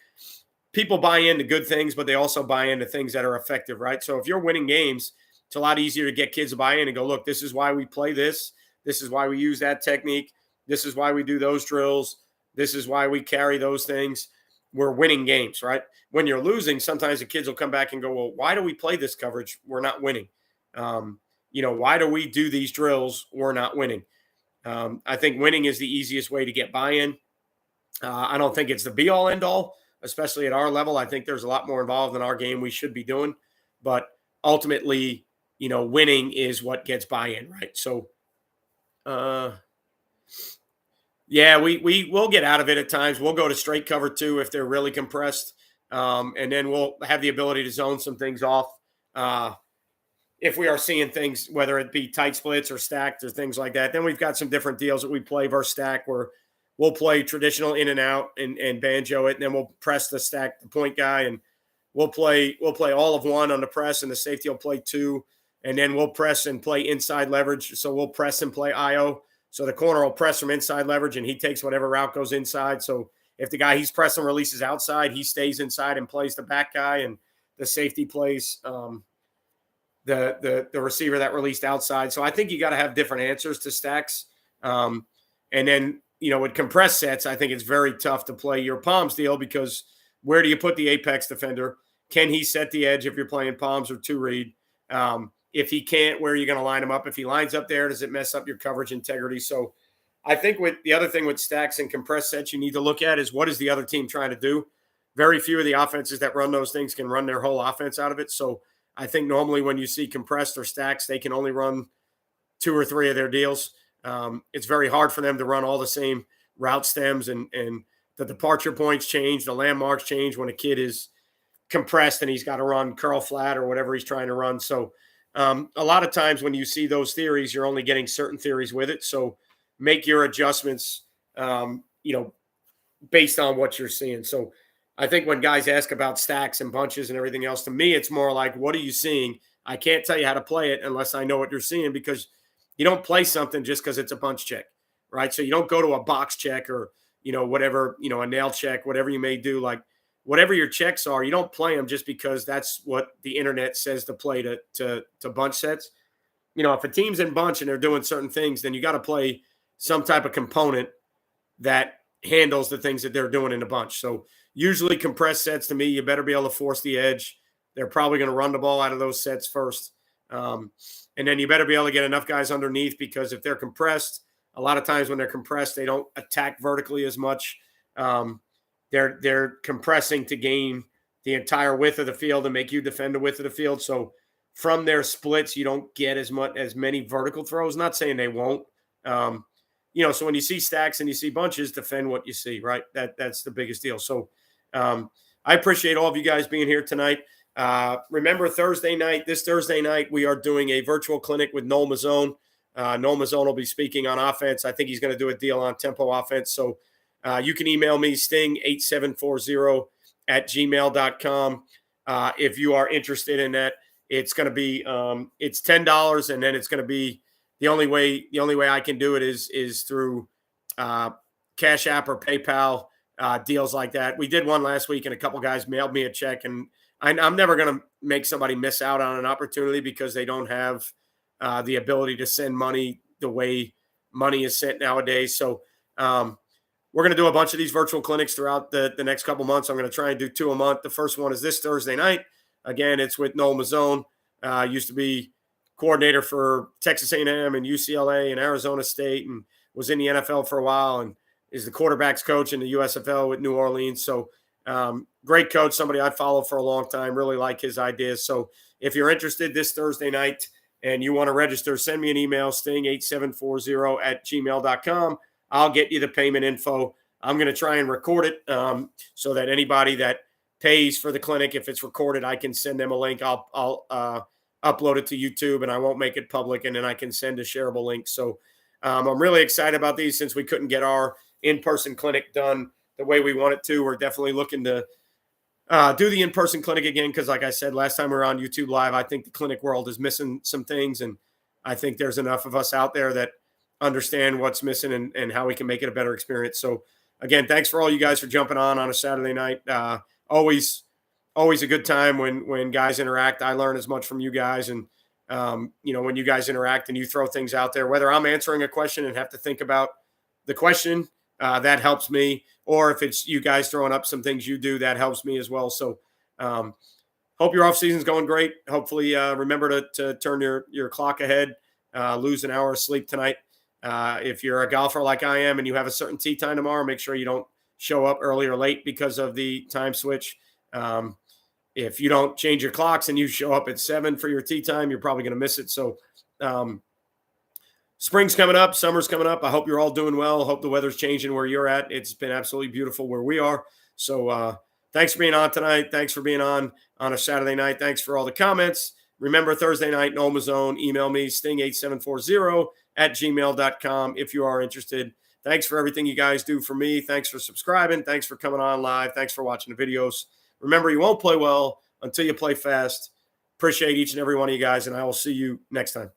people buy into good things, but they also buy into things that are effective, right? So if you're winning games, it's a lot easier to get kids to buy in and go, look, this is why we play this. This is why we use that technique. This is why we do those drills. This is why we carry those things. We're winning games, right? When you're losing, sometimes the kids will come back and go, well, why do we play this coverage? We're not winning. Why do we do these drills? We're not winning. I think winning is the easiest way to get buy-in. I don't think it's the be-all, end-all, especially at our level. I think there's a lot more involved in our game we should be doing. But ultimately, winning is what gets buy-in, right? So, we will get out of it at times. We'll go to straight cover 2 if they're really compressed. And then we'll have the ability to zone some things off. If we are seeing things, whether it be tight splits or stacked or things like that, then we've got some different deals that we play versus stack, where we'll play traditional in and out and banjo it. And then we'll press the stack, the point guy, and we'll play all of 1 on the press, and the safety will play 2. And then we'll press and play inside leverage. So we'll press and play IO. So the corner will press from inside leverage and he takes whatever route goes inside. So if the guy he's pressing releases outside, he stays inside and plays the back guy, and the safety plays the receiver that released outside. So I think you got to have different answers to stacks. And then, with compressed sets, I think it's very tough to play your Palms deal, because where do you put the apex defender? Can he set the edge if you're playing Palms or 2-read? If he can't, where are you going to line him up? If he lines up there, does it mess up your coverage integrity? So I think with the other thing with stacks and compressed sets you need to look at is, what is the other team trying to do? Very few of the offenses that run those things can run their whole offense out of it. So I think normally when you see compressed or stacks, they can only run 2 or 3 of their deals. It's very hard for them to run all the same route stems, and the departure points change, the landmarks change when a kid is compressed and he's got to run curl flat or whatever he's trying to run. So a lot of times when you see those theories, you're only getting certain theories with it. So make your adjustments, based on what you're seeing. So I think when guys ask about stacks and bunches and everything else, to me, it's more like, what are you seeing? I can't tell you how to play it unless I know what you're seeing, because you don't play something just because it's a bunch check, right? So you don't go to a box check or, whatever, a nail check, whatever you may do, like whatever your checks are, you don't play them just because that's what the internet says to play to bunch sets. If a team's in bunch and they're doing certain things, then you got to play some type of component that handles the things that they're doing in a bunch. So usually compressed sets, to me, you better be able to force the edge. They're probably going to run the ball out of those sets first. And then you better be able to get enough guys underneath, because if they're compressed, a lot of times when they're compressed, they don't attack vertically as much. They're compressing to gain the entire width of the field and make you defend the width of the field. So from their splits, you don't get as many vertical throws. Not saying they won't. So when you see stacks and you see bunches, defend what you see, right? That's the biggest deal. So I appreciate all of you guys being here tonight. Remember this Thursday night, we are doing a virtual clinic with Noel Mazzone. Noel Mazzone will be speaking on offense. I think he's going to do a deal on tempo offense. So you can email me, sting8740@gmail.com. If you are interested in that. It's going to be it's $10, and then it's going to be the only way I can do it is through Cash App or PayPal, deals like that. We did one last week, and a couple guys mailed me a check, and I'm never going to make somebody miss out on an opportunity because they don't have the ability to send money the way money is sent nowadays. So we're going to do a bunch of these virtual clinics throughout the next couple months. I'm going to try and do 2 a month. The first one is this Thursday night. Again, it's with Noel Mazzone. Used to be coordinator for Texas A&M and UCLA and Arizona State, and was in the NFL for a while, and is the quarterbacks coach in the USFL with New Orleans. So great coach, somebody I'd followed for a long time, really like his ideas. So if you're interested this Thursday night and you want to register, send me an email, sting8740@gmail.com. I'll get you the payment info. I'm going to try and record it so that anybody that pays for the clinic, if it's recorded, I can send them a link. I'll upload it to YouTube, and I won't make it public, and then I can send a shareable link. So I'm really excited about these since we couldn't get our in-person clinic done the way we want it to. We're definitely looking to do the in-person clinic again because, like I said, last time we were on YouTube Live, I think the clinic world is missing some things, and I think there's enough of us out there that understand what's missing and how we can make it a better experience. So, again, thanks for all you guys for jumping on a Saturday night. Always a good time when guys interact. I learn as much from you guys, and when you guys interact and you throw things out there, whether I'm answering a question and have to think about the question, that helps me, or if it's you guys throwing up some things you do, that helps me as well. So hope your off season's going great. Hopefully remember to turn your clock ahead, lose an hour of sleep tonight. If you're a golfer like I am and you have a certain tee time tomorrow, make sure you don't show up early or late because of the time switch. If you don't change your clocks and you show up at 7 for your tee time, you're probably going to miss it. So spring's coming up, summer's coming up. I hope you're all doing well. I hope the weather's changing where you're at. It's been absolutely beautiful where we are. So thanks for being on tonight. Thanks for being on a Saturday night. Thanks for all the comments. Remember, Thursday night, Noel Mazzone. Email me, sting8740@gmail.com if you are interested. Thanks for everything you guys do for me. Thanks for subscribing. Thanks for coming on live. Thanks for watching the videos. Remember, you won't play well until you play fast. Appreciate each and every one of you guys, and I will see you next time.